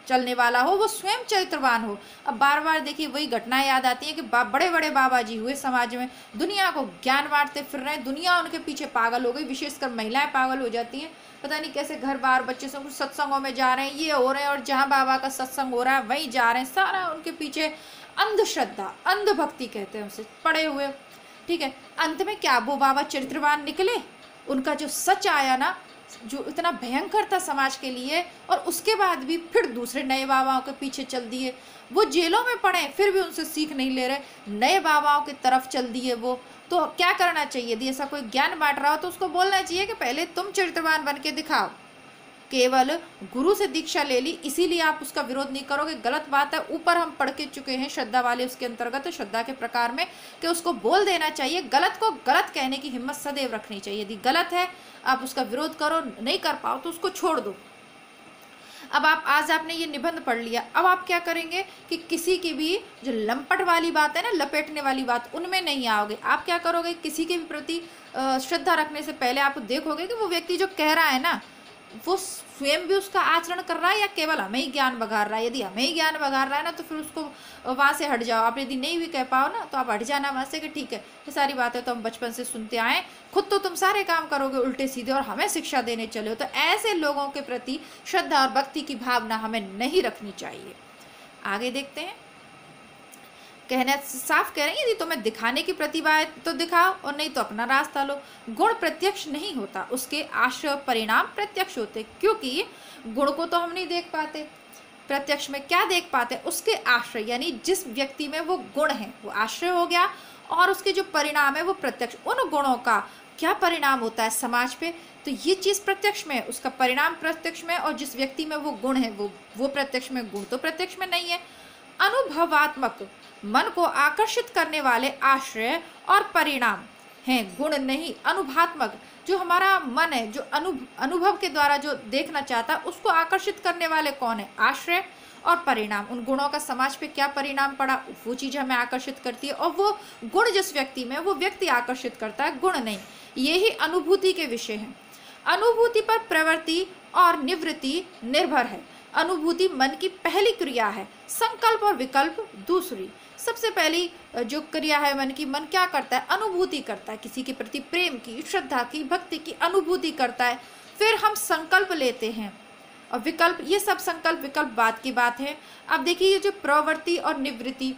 चलने वाला हो, वो स्वयं चरित्रवान हो। अब बार बार देखिए वही घटनाएं याद आती हैं कि बड़े बड़े बाबा जी हुए समाज में, दुनिया को ज्ञान बांटते फिर रहे हैं, दुनिया उनके पीछे पागल हो गई, विशेषकर महिलाएं पागल हो जाती हैं। पता नहीं कैसे घर बार बच्चे सब कुछ सत्संगों में जा रहे हैं, ये हो रहे हैं, और जहाँ बाबा का सत्संग हो रहा है वहीं जा रहे हैं, सारा उनके पीछे अंधश्रद्धा, अंधभक्ति कहते हैं उसे, पड़े हुए। ठीक है, अंत में क्या वो बाबा चरित्रवान निकले? उनका जो सच आया ना, जो इतना भयंकर था समाज के लिए, और उसके बाद भी फिर दूसरे नए बाबाओं के पीछे चल दिए। वो जेलों में पड़े फिर भी उनसे सीख नहीं ले रहे, नए बाबाओं की तरफ चल दिए वो। तो क्या करना चाहिए? यदि ऐसा कोई ज्ञान बांट रहा हो तो उसको बोलना चाहिए कि पहले तुम चरित्रवान बन के दिखाओ, केवल गुरु से दीक्षा ले ली इसीलिए आप उसका विरोध नहीं करोगे, गलत बात है। ऊपर हम पढ़ के चुके हैं श्रद्धा वाले उसके अंतर्गत श्रद्धा के प्रकार में कि उसको बोल देना चाहिए, गलत को गलत कहने की हिम्मत सदैव रखनी चाहिए। यदि गलत है आप उसका विरोध करो, नहीं कर पाओ तो उसको छोड़ दो। अब आज आपने ये निबंध पढ़ लिया, अब आप क्या करेंगे कि किसी की भी जो लंपट वाली बात है ना, लपेटने वाली बात, उनमें नहीं आओगे। आप क्या करोगे, किसी के भी प्रति श्रद्धा रखने से पहले आप देखोगे कि वो व्यक्ति जो कह रहा है ना वो स्वयं भी उसका आचरण कर रहा है या केवल हमें ही ज्ञान बघार रहा है। यदि हमें ही ज्ञान बघार रहा है ना तो फिर उसको वहाँ से हट जाओ। आप यदि नहीं भी कह पाओ ना तो आप हट जाना वहाँ से कि ठीक है ये सारी बातें तो हम बचपन से सुनते आए, खुद तो तुम सारे काम करोगे उल्टे सीधे और हमें शिक्षा देने चले हो। तो ऐसे लोगों के प्रति श्रद्धा और भक्ति की भावना हमें नहीं रखनी चाहिए। आगे देखते हैं, कहना साफ कह रहे हैं, यदि तुम्हें दिखाने की प्रतिभा है तो दिखाओ और नहीं तो अपना रास्ता लो। गुण प्रत्यक्ष नहीं होता, उसके आश्रय परिणाम प्रत्यक्ष होते, क्योंकि गुण को तो हम नहीं देख पाते, प्रत्यक्ष में क्या देख पाते, उसके आश्रय यानी जिस व्यक्ति में वो गुण है वो आश्रय हो गया और उसके जो परिणाम है वो प्रत्यक्ष। उन गुणों का क्या परिणाम होता है समाज पे, तो ये चीज़ प्रत्यक्ष में है, उसका परिणाम प्रत्यक्ष में, और जिस व्यक्ति में वो गुण है वो प्रत्यक्ष में, गुण तो प्रत्यक्ष में नहीं है। अनुभवात्मक मन को आकर्षित करने वाले आश्रय और परिणाम हैं, गुण नहीं। अनुभवात्मक जो हमारा मन है, जो अनुभव के द्वारा जो देखना चाहता है, उसको आकर्षित करने वाले कौन है, आश्रय और परिणाम। उन गुणों का समाज पे क्या परिणाम पड़ा वो चीज़ हमें आकर्षित करती है, और वो गुण जिस व्यक्ति में वो व्यक्ति आकर्षित करता है, गुण नहीं। यही अनुभूति के विषय हैं। अनुभूति पर प्रवृत्ति और निवृत्ति निर्भर है। अनुभूति मन की पहली क्रिया है, संकल्प और विकल्प दूसरी। सबसे पहली जो क्रिया है मन की, मन क्या करता है, अनुभूति करता है, किसी के प्रति प्रेम की, श्रद्धा की, भक्ति की अनुभूति करता है। फिर हम संकल्प लेते हैं और विकल्प, ये सब संकल्प विकल्प बात की बात है। अब देखिए ये जो प्रवृत्ति और निवृत्ति,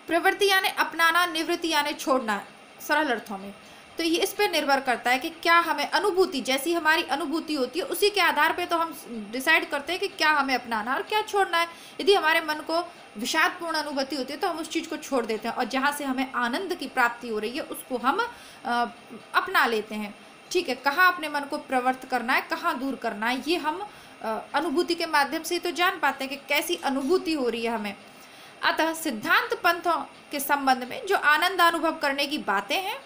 प्रवृत्ति यानी अपनाना, निवृत्ति यानी छोड़ना सरल अर्थों में, तो ये इस पे निर्भर करता है कि क्या हमें अनुभूति, जैसी हमारी अनुभूति होती है उसी के आधार पे तो हम डिसाइड करते हैं कि क्या हमें अपनाना और क्या छोड़ना है। यदि हमारे मन को विषादपूर्ण अनुभूति होती है तो हम उस चीज़ को छोड़ देते हैं, और जहाँ से हमें आनंद की प्राप्ति हो रही है उसको हम अपना लेते हैं। ठीक है, कहाँ अपने मन को प्रवृत्त करना है, कहाँ दूर करना है, ये हम अनुभूति के माध्यम से तो जान पाते हैं कि कैसी अनुभूति हो रही है हमें। अतः सिद्धांत पंथों के संबंध में जो आनंद अनुभव करने की बातें हैं,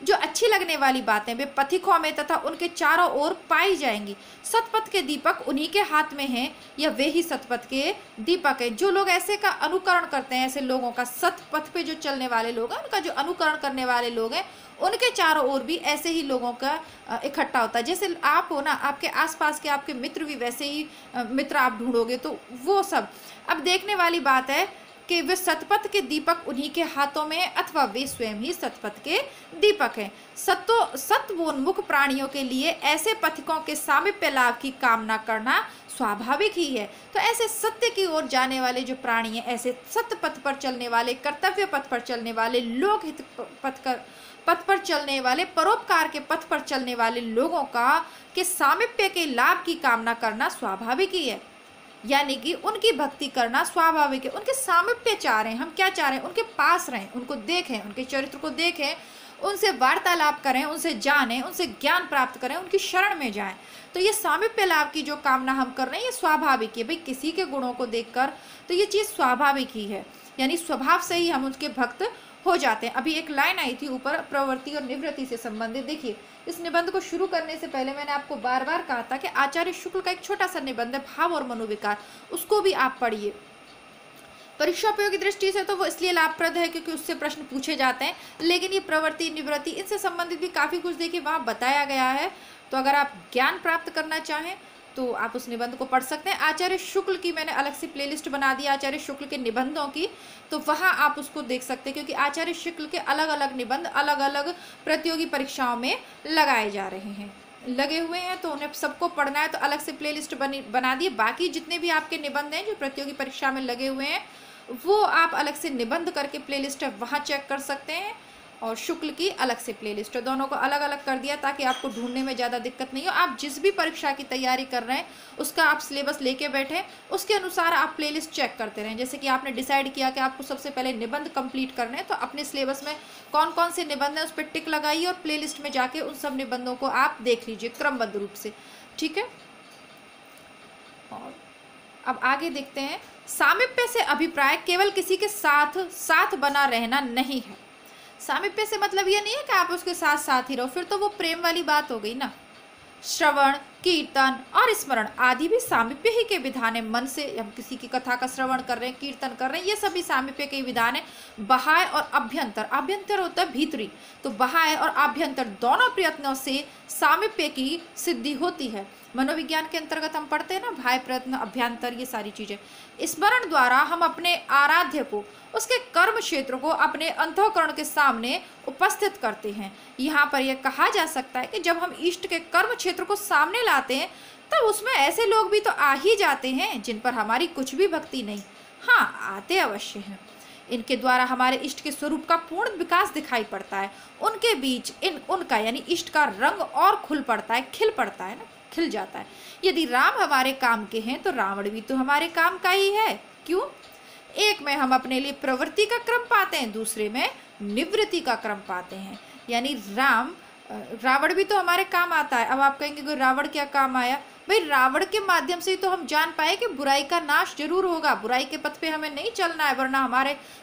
जो अच्छी लगने वाली बातें, वे पथिकों में तथा उनके चारों ओर पाई जाएंगी। सतपथ के दीपक उन्हीं के हाथ में हैं, या वे ही सतपथ के दीपक हैं। जो लोग ऐसे का अनुकरण करते हैं, ऐसे लोगों का, सतपथ पे जो चलने वाले लोग हैं उनका जो अनुकरण करने वाले लोग हैं, उनके चारों ओर भी ऐसे ही लोगों का इकट्ठा होता है। जैसे आप हो ना, आपके आसपास के आपके मित्र भी वैसे ही मित्र आप ढूंढोगे, तो वो सब अब देखने वाली बात है कि वे सतपथ के दीपक उन्हीं के हाथों में है, अथवा वे स्वयं ही सतपथ के दीपक हैं। सत्वोन्मुख प्राणियों के लिए ऐसे पथिकों के सामीप्य लाभ की कामना करना स्वाभाविक ही है। तो ऐसे सत्य की ओर जाने वाले जो प्राणी हैं, ऐसे सत्य पथ पर चलने वाले, कर्तव्य पथ पर चलने वाले, लोकहित पथ पर चलने वाले, परोपकार के पथ पर चलने वाले लोगों का के सामीप्य के लाभ की कामना करना स्वाभाविक ही है। यानी कि उनकी भक्ति करना स्वाभाविक है। उनके सामीप्य चाह रहे हैं, हम क्या चाह रहे हैं, उनके पास रहें, उनको देखें, उनके चरित्र को देखें, उनसे वार्तालाप करें, उनसे जानें, उनसे ज्ञान प्राप्त करें, उनकी शरण में जाएं। तो ये सामीप्य लाभ की जो कामना हम कर रहे हैं ये स्वाभाविक है। भाई किसी के गुणों को देखकर तो ये चीज़ स्वाभाविक ही है, यानी स्वभाव से ही हम उसके भक्त हो जाते हैं। अभी एक लाइन आई थी ऊपर प्रवृत्ति और निवृत्ति से संबंधित, देखिए इस निबंध को शुरू करने से पहले मैंने आपको बार बार कहा था कि आचार्य शुक्ल का एक छोटा सा निबंध है भाव और मनोविकार, उसको भी आप पढ़िए। परीक्षा उपयोगी दृष्टि से तो वो इसलिए लाभप्रद है क्योंकि उससे प्रश्न पूछे जाते हैं, लेकिन ये प्रवृत्ति निवृत्ति इनसे संबंधित भी काफ़ी कुछ देखिए वहाँ बताया गया है। तो अगर आप ज्ञान प्राप्त करना चाहें तो आप उस निबंध को पढ़ सकते हैं। आचार्य शुक्ल की मैंने अलग से प्लेलिस्ट बना दी आचार्य शुक्ल के निबंधों की, तो वहाँ आप उसको देख सकते हैं, क्योंकि आचार्य शुक्ल के अलग अलग निबंध अलग अलग प्रतियोगी परीक्षाओं में लगाए जा रहे हैं, लगे हुए हैं, तो उन्हें सबको पढ़ना है तो अलग से प्लेलिस्ट बना दी। बाकी जितने भी आपके निबंध हैं जो प्रतियोगी परीक्षा में लगे हुए हैं वो आप अलग से निबंध करके प्लेलिस्ट है वहाँ चेक कर सकते हैं, और शुक्ल की अलग से प्लेलिस्ट है। दोनों को अलग अलग कर दिया ताकि आपको ढूंढने में ज़्यादा दिक्कत नहीं हो। आप जिस भी परीक्षा की तैयारी कर रहे हैं उसका आप सिलेबस लेके बैठे, उसके अनुसार आप प्लेलिस्ट चेक करते रहें। जैसे कि आपने डिसाइड किया कि आपको सबसे पहले निबंध कंप्लीट करने हैं, तो अपने सिलेबस में कौन कौन से निबंध हैं उस पर टिक लगाइए और प्लेलिस्ट में जाके उन सब निबंधों को आप देख लीजिए क्रमबद्ध रूप से, ठीक है। और अब आगे देखते हैं, सामीप्य से अभिप्राय केवल किसी के साथ साथ बना रहना नहीं है। सामीप्य से मतलब ये नहीं है कि आप उसके साथ साथ ही रहो, फिर तो वो प्रेम वाली बात हो गई ना। श्रवण, कीर्तन और स्मरण आदि भी सामीप्य ही के विधान है। मन से हम किसी की कथा का श्रवण कर रहे हैं, कीर्तन कर रहे हैं, ये सभी सामीप्य के विधान है। बाह्य और अभ्यंतर, अभ्यंतर होता है भीतरी, तो बाह्य और आभ्यंतर दोनों प्रयत्नों से सामीप्य की सिद्धि होती है। मनोविज्ञान के अंतर्गत हम पढ़ते हैं ना, बाह्य प्रयत्न, अभ्यंतर, ये सारी चीजें। स्मरण द्वारा हम अपने आराध्य को, उसके कर्म क्षेत्र को अपने अंतःकरण के सामने उपस्थित करते हैं। यहाँ पर यह कहा जा सकता है कि जब हम इष्ट के कर्म क्षेत्र को सामने लाते हैं तब उसमें ऐसे लोग भी तो आ ही जाते हैं जिन पर हमारी कुछ भी भक्ति नहीं, हाँ आते अवश्य हैं। इनके द्वारा हमारे इष्ट के स्वरूप का पूर्ण विकास दिखाई पड़ता है। उनके बीच उनका यानी इष्ट का रंग और खुल पड़ता है, खिल पड़ता है ना, खिल जाता है। यदि राम हमारे काम के हैं तो रावण भी तो हमारे काम का ही है। क्यों? एक में हम अपने लिए प्रवृत्ति का क्रम पाते हैं, दूसरे में निवृत्ति का क्रम पाते हैं। यानी रावण भी तो हमारे काम आता है। अब आप कहेंगे कि रावण क्या काम आया? भाई रावण के माध्यम से ही तो हम जान पाए कि बुराई का नाश जरूर होगा, बुराई के पथ पे हमें नहीं चलना है, वरना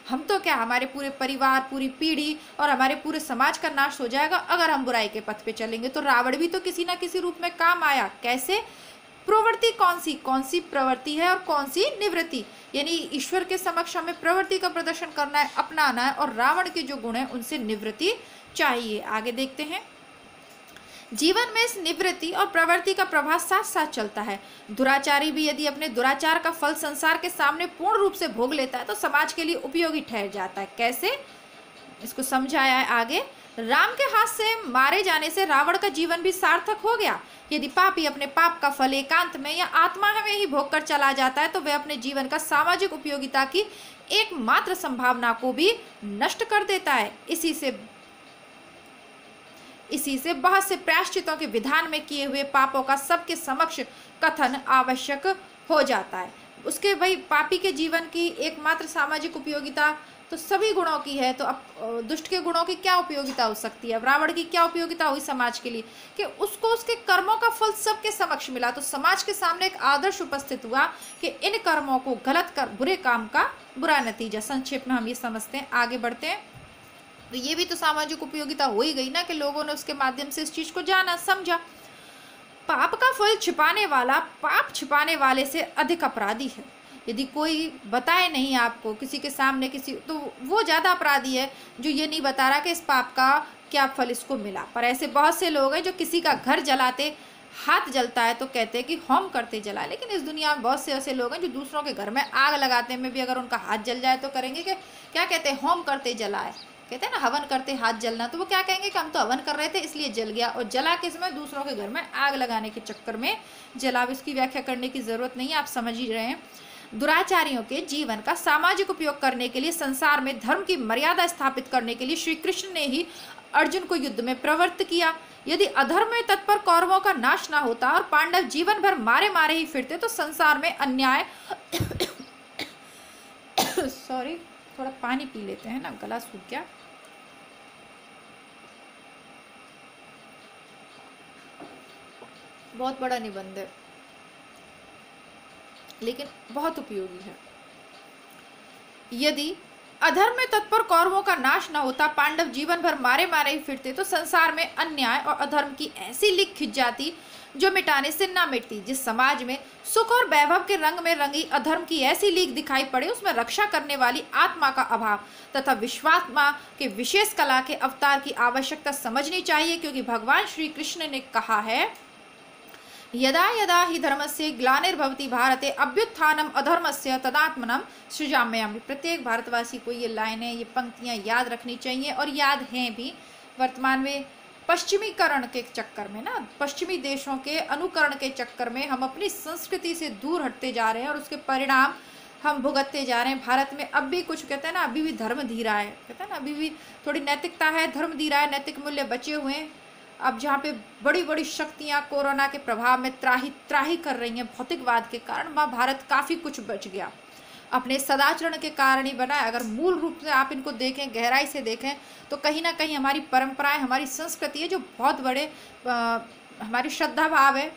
हम तो क्या, हमारे पूरे परिवार, पूरी पीढ़ी और हमारे पूरे समाज का नाश हो जाएगा अगर हम बुराई के पथ पे चलेंगे। तो रावण भी तो किसी ना किसी रूप में काम आया। कैसे? प्रवृत्ति कौन सी प्रवृत्ति है और कौन सी निवृत्ति, यानी ईश्वर के समक्ष हमें प्रवृत्ति का प्रदर्शन करना है, अपनाना है, और रावण के जो गुण है उनसे निवृत्ति चाहिए। आगे देखते हैं, जीवन में इस निवृत्ति और प्रवृत्ति का प्रभाव साथ साथ चलता है। दुराचारी भी यदि अपने दुराचार का फल संसार के सामने पूर्ण रूप से भोग लेता है तो समाज के लिए उपयोगी ठहर जाता है। कैसे? इसको समझाया है आगे। राम के हाथ से मारे जाने से रावण का जीवन भी सार्थक हो गया। यदि पापी अपने पाप का फल एकांत में या आत्मा में ही भोग कर चला जाता है तो वह अपने जीवन का सामाजिक उपयोगिता की एकमात्र संभावना को भी नष्ट कर देता है। इसी से बहुत से प्रायश्चितों के विधान में किए हुए पापों का सबके समक्ष कथन आवश्यक हो जाता है। उसके भाई पापी के जीवन की एकमात्र सामाजिक उपयोगिता तो सभी गुणों की है, तो अब दुष्ट के गुणों की क्या उपयोगिता हो सकती है? अब रावण की क्या उपयोगिता हुई समाज के लिए कि उसको उसके कर्मों का फल सबके समक्ष मिला, तो समाज के सामने एक आदर्श उपस्थित हुआ कि इन कर्मों को गलत कर बुरे काम का बुरा नतीजा। संक्षेप में हम ये समझते हैं। आगे बढ़ते हैं, तो ये भी तो सामाजिक उपयोगिता हो ही गई ना कि लोगों ने उसके माध्यम से इस चीज को जाना, समझा। पाप का फल छिपाने वाला पाप छिपाने वाले से अधिक अपराधी है। यदि कोई बताए नहीं आपको किसी के सामने तो वो ज्यादा अपराधी है जो ये नहीं बता रहा कि इस पाप का क्या फल इसको मिला। पर ऐसे बहुत से लोग हैं जो किसी का घर जलाते, हाथ जलता है तो कहते हैं कि होम करते जला, लेकिन इस दुनिया में बहुत से ऐसे लोग हैं जो दूसरों के घर में आग लगाते में भी अगर उनका हाथ जल जाए तो करेंगे कि क्या कहते हैं, होम करते जलाए, कहते हैं ना हवन करते हाथ जलना, तो वो क्या कहेंगे कि हम तो हवन कर रहे थे इसलिए जल गया। और जला किसमें? दूसरों के घर में आग लगाने के चक्कर में जला। इसकी व्याख्या करने की जरूरत नहीं है, आप समझ ही रहे हैं। दुराचारियों के जीवन का सामाजिक उपयोग करने के लिए, संसार में धर्म की मर्यादा स्थापित करने के लिए श्री कृष्ण ने ही अर्जुन को युद्ध में प्रवृत्त किया। यदि अधर्म में तत्पर कौरवों का नाश ना होता और पांडव जीवन भर मारे मारे ही फिरते तो संसार में अन्याय सॉरी, थोड़ा पानी पी लेते हैं ना, गला सूख गया। बहुत बड़ा निबंध है लेकिन बहुत उपयोगी है। यदि अधर्म में तत्पर कौरवों का नाश न होता, पांडव जीवन भर मारे मारे ही फिरते तो संसार में अन्याय और अधर्म की ऐसी लीक खिंच जाती जो मिटाने से ना मिटती। जिस समाज में सुख और वैभव के रंग में रंगी अधर्म की ऐसी लीक दिखाई पड़े, उसमें रक्षा करने वाली आत्मा का अभाव तथा विश्वात्मा के विशेष कला के अवतार की आवश्यकता समझनी चाहिए, क्योंकि भगवान श्री कृष्ण ने कहा है, यदा यदा हि धर्मस्य ग्लानिर्भवति भारते अभ्युत्थानम अधर्मस्य तदात्मनम सृजाम्यहम्। प्रत्येक भारतवासी को ये लाइनें, ये पंक्तियां याद रखनी चाहिए और याद हैं भी। वर्तमान में पश्चिमीकरण के चक्कर में ना, पश्चिमी देशों के अनुकरण के चक्कर में हम अपनी संस्कृति से दूर हटते जा रहे हैं और उसके परिणाम हम भुगतते जा रहे हैं। भारत में अब भी कुछ कहते हैं ना, अभी भी धर्म धीरा है, कहते हैं ना, अभी भी थोड़ी नैतिकता है, धर्म धीरा है, नैतिक मूल्य बचे हुए हैं। अब जहाँ पे बड़ी बड़ी शक्तियाँ कोरोना के प्रभाव में त्राही कर रही हैं भौतिकवाद के कारण, वहाँ भारत काफ़ी कुछ बच गया, अपने सदाचरण के कारण ही बना है। अगर मूल रूप से आप इनको देखें, गहराई से देखें, तो कहीं ना कहीं हमारी परंपराएं, हमारी संस्कृति है जो बहुत बड़े हमारी श्रद्धा भाव है,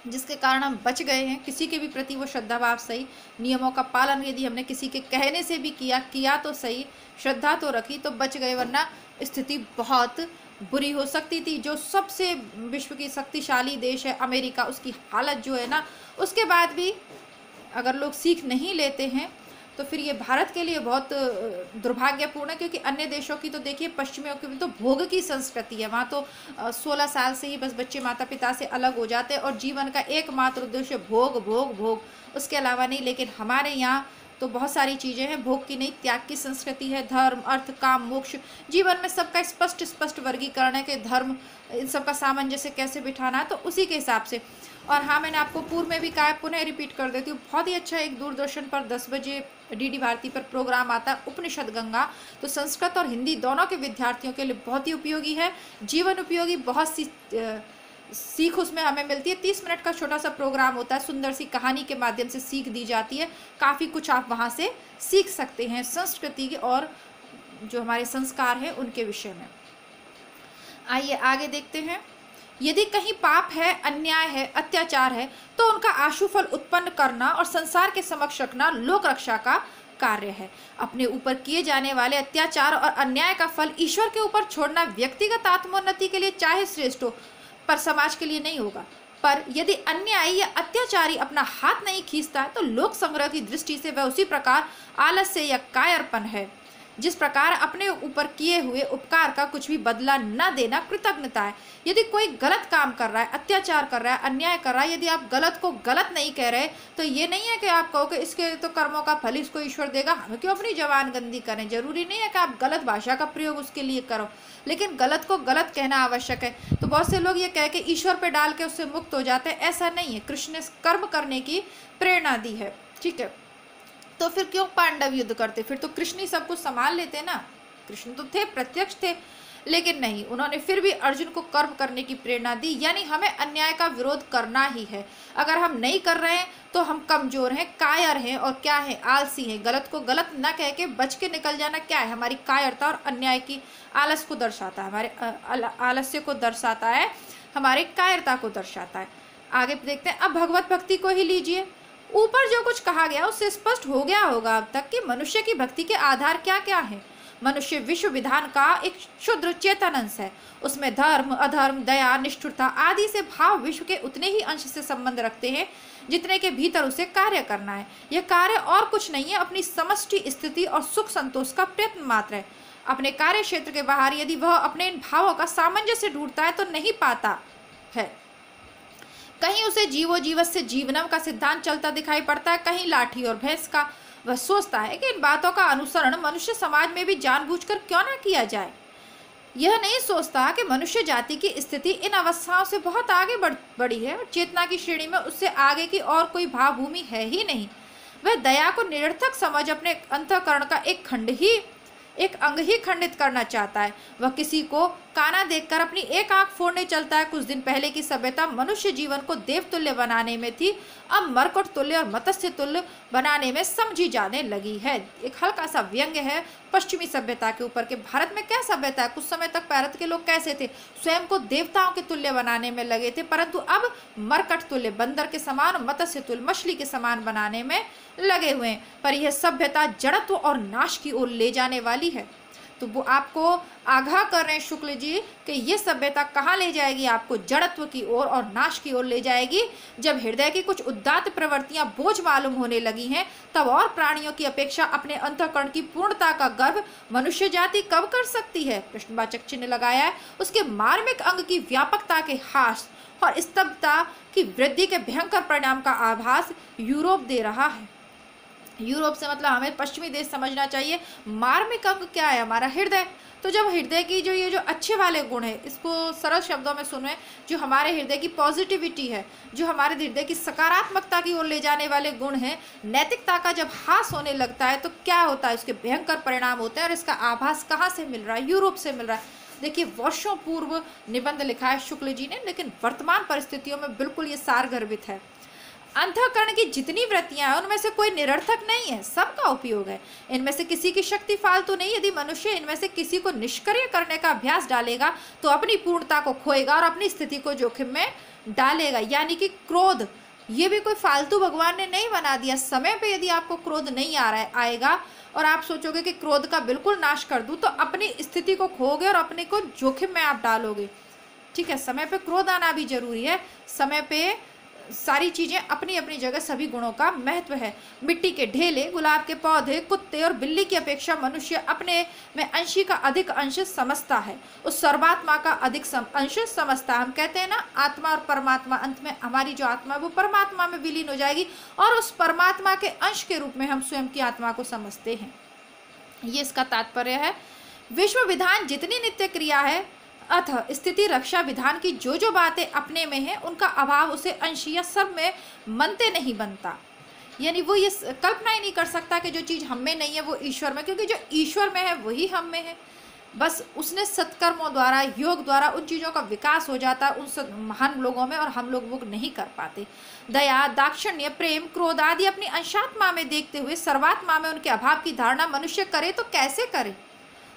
जिसके कारण हम बच गए हैं। किसी के भी प्रति वो श्रद्धा भाव सही, नियमों का पालन यदि हमने किसी के कहने से भी किया तो सही, श्रद्धा तो रखी तो बच गए, वरना स्थिति बहुत बुरी हो सकती थी। जो सबसे विश्व की शक्तिशाली देश है अमेरिका, उसकी हालत जो है ना, उसके बाद भी अगर लोग सीख नहीं लेते हैं तो फिर ये भारत के लिए बहुत दुर्भाग्यपूर्ण है। क्योंकि अन्य देशों की तो देखिए, पश्चिमियों की तो भोग की संस्कृति है। वहाँ तो 16 साल से ही बस बच्चे माता पिता से अलग हो जाते हैं और जीवन का एकमात्र उद्देश्य भोग भोग भोग, उसके अलावा नहीं। लेकिन हमारे यहाँ तो बहुत सारी चीज़ें हैं, भोग की नहीं, त्याग की संस्कृति है। धर्म, अर्थ, काम, मोक्ष, जीवन में सबका स्पष्ट वर्गीकरण है कि धर्म, इन सबका सामंजस्य कैसे बिठाना है, तो उसी के हिसाब से। और हाँ, मैंने आपको पूर्व में भी कहा, पुनः रिपीट कर देती हूँ, बहुत ही अच्छा एक दूरदर्शन पर 10 बजे डीडी भारती पर प्रोग्राम आता है उपनिषद गंगा। तो संस्कृत और हिंदी दोनों के विद्यार्थियों के लिए बहुत ही उपयोगी है, जीवन उपयोगी, बहुत सी सीख उसमें हमें मिलती है। 30 मिनट का छोटा सा प्रोग्राम होता है, सुंदर सी कहानी के माध्यम से सीख दी जाती है। काफ़ी कुछ आप वहाँ से सीख सकते हैं संस्कृति के और जो हमारे संस्कार हैं उनके विषय में। आइए आगे देखते हैं। यदि कहीं पाप है, अन्याय है, अत्याचार है, तो उनका आशुफल उत्पन्न करना और संसार के समक्ष रखना लोक रक्षा का कार्य है। अपने ऊपर किए जाने वाले अत्याचार और अन्याय का फल ईश्वर के ऊपर छोड़ना व्यक्तिगत आत्मोन्नति के लिए चाहे श्रेष्ठ हो, पर समाज के लिए नहीं होगा। पर यदि अन्यायी या अत्याचारी अपना हाथ नहीं खींचता है तो लोक संग्रह की दृष्टि से वह उसी प्रकार आलस्य या कायरपन है जिस प्रकार अपने ऊपर किए हुए उपकार का कुछ भी बदला न देना कृतज्ञता है। यदि कोई गलत काम कर रहा है, अत्याचार कर रहा है, अन्याय कर रहा है, यदि आप गलत को गलत नहीं कह रहे तो ये नहीं है कि आप कहो कि इसके तो कर्मों का फल इसको ईश्वर देगा, हमें क्यों अपनी जबान गंदी करें। जरूरी नहीं है कि आप गलत भाषा का प्रयोग उसके लिए करो, लेकिन गलत को गलत कहना आवश्यक है। तो बहुत से लोग ये कह के ईश्वर पे डाल के उससे मुक्त हो जाते हैं, ऐसा नहीं है। कृष्ण ने कर्म करने की प्रेरणा दी है, ठीक है। तो फिर क्यों पांडव युद्ध करते, फिर तो कृष्ण ही सब कुछ संभाल लेते ना। कृष्ण तो थे, प्रत्यक्ष थे, लेकिन नहीं, उन्होंने फिर भी अर्जुन को कर्म करने की प्रेरणा दी। यानी हमें अन्याय का विरोध करना ही है। अगर हम नहीं कर रहे हैं तो हम कमजोर हैं, कायर हैं और क्या है, आलसी हैं। गलत को गलत न कह के बच के निकल जाना क्या है, हमारी कायरता और अन्याय की आलस को दर्शाता है, हमारे आलस्य को दर्शाता है, हमारे कायरता को दर्शाता है। आगे देखते हैं। अब भगवत भक्ति को ही लीजिए। ऊपर जो कुछ कहा गया उससे स्पष्ट हो गया होगा अब तक कि मनुष्य की भक्ति के आधार क्या क्या है। मनुष्य विश्व विधान का एक क्षुद्र चेतन अंश है। उसमें धर्म, अधर्म, दया, निष्ठुरता आदि से भाव विश्व के उतने ही अंश से संबंध रखते हैं जितने के भीतर उसे कार्य करना है। यह कार्य और कुछ नहीं है, अपनी समष्टि स्थिति और सुख संतोष का प्रयत्न मात्र है। अपने कार्य क्षेत्र के बाहर यदि वह अपने इन भावों का सामंजस्य ढूंढता है तो नहीं पाता है। कहीं उसे जीवो जीवत से जीवनम का सिद्धांत चलता दिखाई पड़ता है, कहीं लाठी और भैंस का। वह सोचता है कि इन बातों का अनुसरण मनुष्य समाज में भी जानबूझकर क्यों ना किया जाए। यह नहीं सोचता कि मनुष्य जाति की स्थिति इन अवस्थाओं से बहुत आगे बढ़ी है और चेतना की श्रेणी में उससे आगे की और कोई भावभूमि है ही नहीं। वह दया को निरर्थक समझ अपने अंतःकरण का एक अंग ही खंडित करना चाहता है। वह किसी को काना देखकर अपनी एक आंख फोड़ने चलता है। कुछ दिन पहले की सभ्यता मनुष्य जीवन को देवतुल्य बनाने में थी, अब मरकट तुल्य और मत्स्य तुल्य बनाने में समझी जाने लगी है। एक हल्का सा व्यंग्य है पश्चिमी सभ्यता के ऊपर कि भारत में क्या सभ्यता है। कुछ समय तक भारत के लोग कैसे थे, स्वयं को देवताओं के तुल्य बनाने में लगे थे, परंतु अब मरकट तुल्य, बंदर के समान, मत्स्य तुल्य, मछली के समान बनाने में लगे हुए हैं। पर यह सभ्यता जड़त्व और नाश की ओर ले जाने वाली है। तो वो आपको आगाह कर रहे हैं शुक्ल जी कि ये सभ्यता कहाँ ले जाएगी, आपको जड़त्व की ओर और नाश की ओर ले जाएगी। जब हृदय की कुछ उदात्त प्रवृत्तियां बोझ मालूम होने लगी हैं, तब और प्राणियों की अपेक्षा अपने अंतःकरण की पूर्णता का गर्व मनुष्य जाति कब कर सकती है। प्रश्नवाचक चिन्ह लगाया है। उसके मार्मिक अंग की व्यापकता के हास और स्तब्धता की वृद्धि के भयंकर परिणाम का आभास यूरोप दे रहा है। यूरोप से मतलब हमें पश्चिमी देश समझना चाहिए। मार्मिक अंग क्या है, हमारा हृदय। तो जब हृदय की ये जो अच्छे वाले गुण है, इसको सरल शब्दों में सुने, जो हमारे हृदय की पॉजिटिविटी है, जो हमारे हृदय की सकारात्मकता की ओर ले जाने वाले गुण हैं, नैतिकता का जब हास होने लगता है तो क्या होता है, उसके भयंकर परिणाम होते हैं। और इसका आभास कहाँ से मिल रहा है, यूरोप से मिल रहा है। देखिए, वर्षों पूर्व निबंध लिखा है शुक्ल जी ने, लेकिन वर्तमान परिस्थितियों में बिल्कुल ये सारगर्भित है। अंतःकरण की जितनी वृत्तियां हैं उनमें से कोई निरर्थक नहीं है, सबका उपयोग है। इनमें से किसी की शक्ति फालतू नहीं। यदि मनुष्य इनमें से किसी को निष्क्रिय करने का अभ्यास डालेगा तो अपनी पूर्णता को खोएगा और अपनी स्थिति को जोखिम में डालेगा। यानी कि क्रोध, ये भी कोई फालतू भगवान ने नहीं बना दिया। समय पे यदि आपको क्रोध नहीं आ रहा है, आएगा और आप सोचोगे कि क्रोध का बिल्कुल नाश कर दूं, तो अपनी स्थिति को खोगे और अपने को जोखिम में आप डालोगे। ठीक है, समय पे क्रोध आना भी जरूरी है। समय पे सारी चीजें अपनी अपनी जगह, सभी गुणों का महत्व है। मिट्टी के ढेले, गुलाब के पौधे, कुत्ते और बिल्ली की अपेक्षा मनुष्य अपने में अंशी का अधिक अंश समझता है, उस सर्वात्मा का अधिक अंश समझता है। हम कहते हैं ना, आत्मा और परमात्मा, अंत में हमारी जो आत्मा है वो परमात्मा में विलीन हो जाएगी और उस परमात्मा के अंश के रूप में हम स्वयं की आत्मा को समझते हैं। ये इसका तात्पर्य है। विश्व विधान जितनी नित्य क्रिया है, अतः स्थिति रक्षा विधान की जो जो बातें अपने में है, उनका अभाव उसे अंश या सब में मनते नहीं बनता। यानी वो ये कल्पना ही नहीं कर सकता कि जो चीज़ हम में नहीं है वो ईश्वर में, क्योंकि जो ईश्वर में है वही हम में है। बस उसने सत्कर्मों द्वारा, योग द्वारा उन चीज़ों का विकास हो जाता है उन महान लोगों में, और हम लोग वो नहीं कर पाते। दया, दाक्षिण्य, प्रेम, क्रोध आदि अपनी अंशात्मा में देखते हुए सर्वात्मा में उनके अभाव की धारणा मनुष्य करे तो कैसे करे।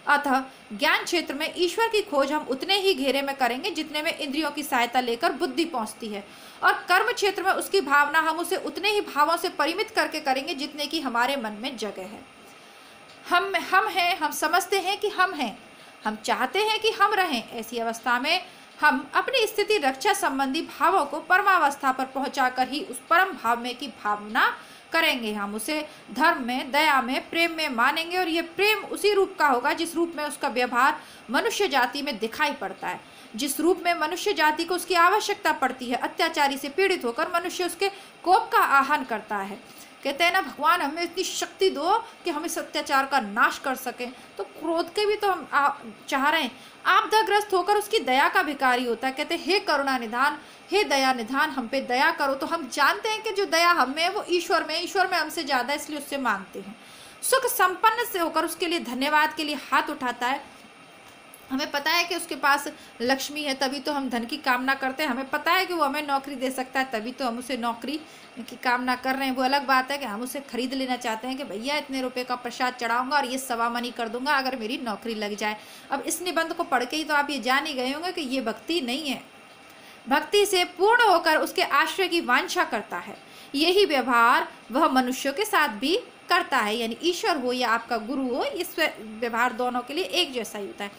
अतः ज्ञान क्षेत्र में ईश्वर की खोज हम उतने ही घेरे में करेंगे जितने में इंद्रियों की सहायता लेकर बुद्धि पहुंचती है, और कर्म क्षेत्र में उसकी भावना हम उसे उतने ही भावों से परिमित करके करेंगे जितने की हमारे मन में जगह है। हम हैं, हम समझते हैं कि हम हैं, हम चाहते हैं कि हम रहें। ऐसी अवस्था में हम अपनी स्थिति रक्षा संबंधी भावों को परमावस्था पर पहुंचाकर ही उस परम भाव में की भावना करेंगे। हम उसे धर्म में, दया में, प्रेम में मानेंगे, और ये प्रेम उसी रूप का होगा जिस रूप में उसका व्यवहार मनुष्य जाति में दिखाई पड़ता है, जिस रूप में मनुष्य जाति को उसकी आवश्यकता पड़ती है। अत्याचारी से पीड़ित होकर मनुष्य उसके कोप का आह्वान करता है। कहते हैं ना, भगवान हमें इतनी शक्ति दो कि हम इस अत्याचार का नाश कर सकें। तो क्रोध के भी तो हम चाह रहे हैं। आपदाग्रस्त होकर उसकी दया का भिखारी होता है। कहते हैं, हे करुणा निधान, हे दया निधान, हम पे दया करो। तो हम जानते हैं कि जो दया हम में है वो ईश्वर में, ईश्वर में हमसे ज़्यादा, इसलिए उससे मांगते हैं। सुख संपन्न से होकर उसके लिए धन्यवाद के लिए हाथ उठाता है। हमें पता है कि उसके पास लक्ष्मी है, तभी तो हम धन की कामना करते हैं। हमें पता है कि वो हमें नौकरी दे सकता है, तभी तो हम उसे नौकरी की कामना कर रहे हैं। वो अलग बात है कि हम उसे खरीद लेना चाहते हैं कि भैया इतने रुपए का प्रसाद चढ़ाऊंगा और ये सवा मनी कर दूंगा अगर मेरी नौकरी लग जाए। अब इस निबंध को पढ़ के ही तो आप ये जान ही गए होंगे कि ये भक्ति नहीं है। भक्ति से पूर्ण होकर उसके आश्रय की वांछा करता है। यही व्यवहार वह मनुष्यों के साथ भी करता है। यानी ईश्वर हो या आपका गुरु हो, इस व्यवहार दोनों के लिए एक जैसा ही होता है।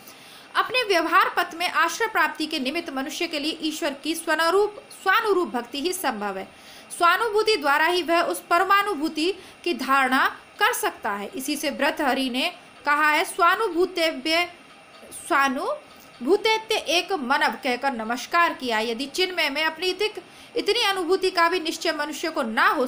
अपने व्यवहार पथ में आश्रय प्राप्ति के निमित्त मनुष्य के लिए ईश्वर की स्वानुरूप भक्ति ही संभव है। स्वानुभूति द्वारा ही वह उस परमानुभूति की धारणा कर सकता है। इसी से भर्तृहरि ने कहा है, स्वानुभूतेत्य एक मनव कहकर नमस्कार किया। यदि चिन्मय में अपनी इतनी अनुभूति का भी निश्चय मनुष्य को ना हो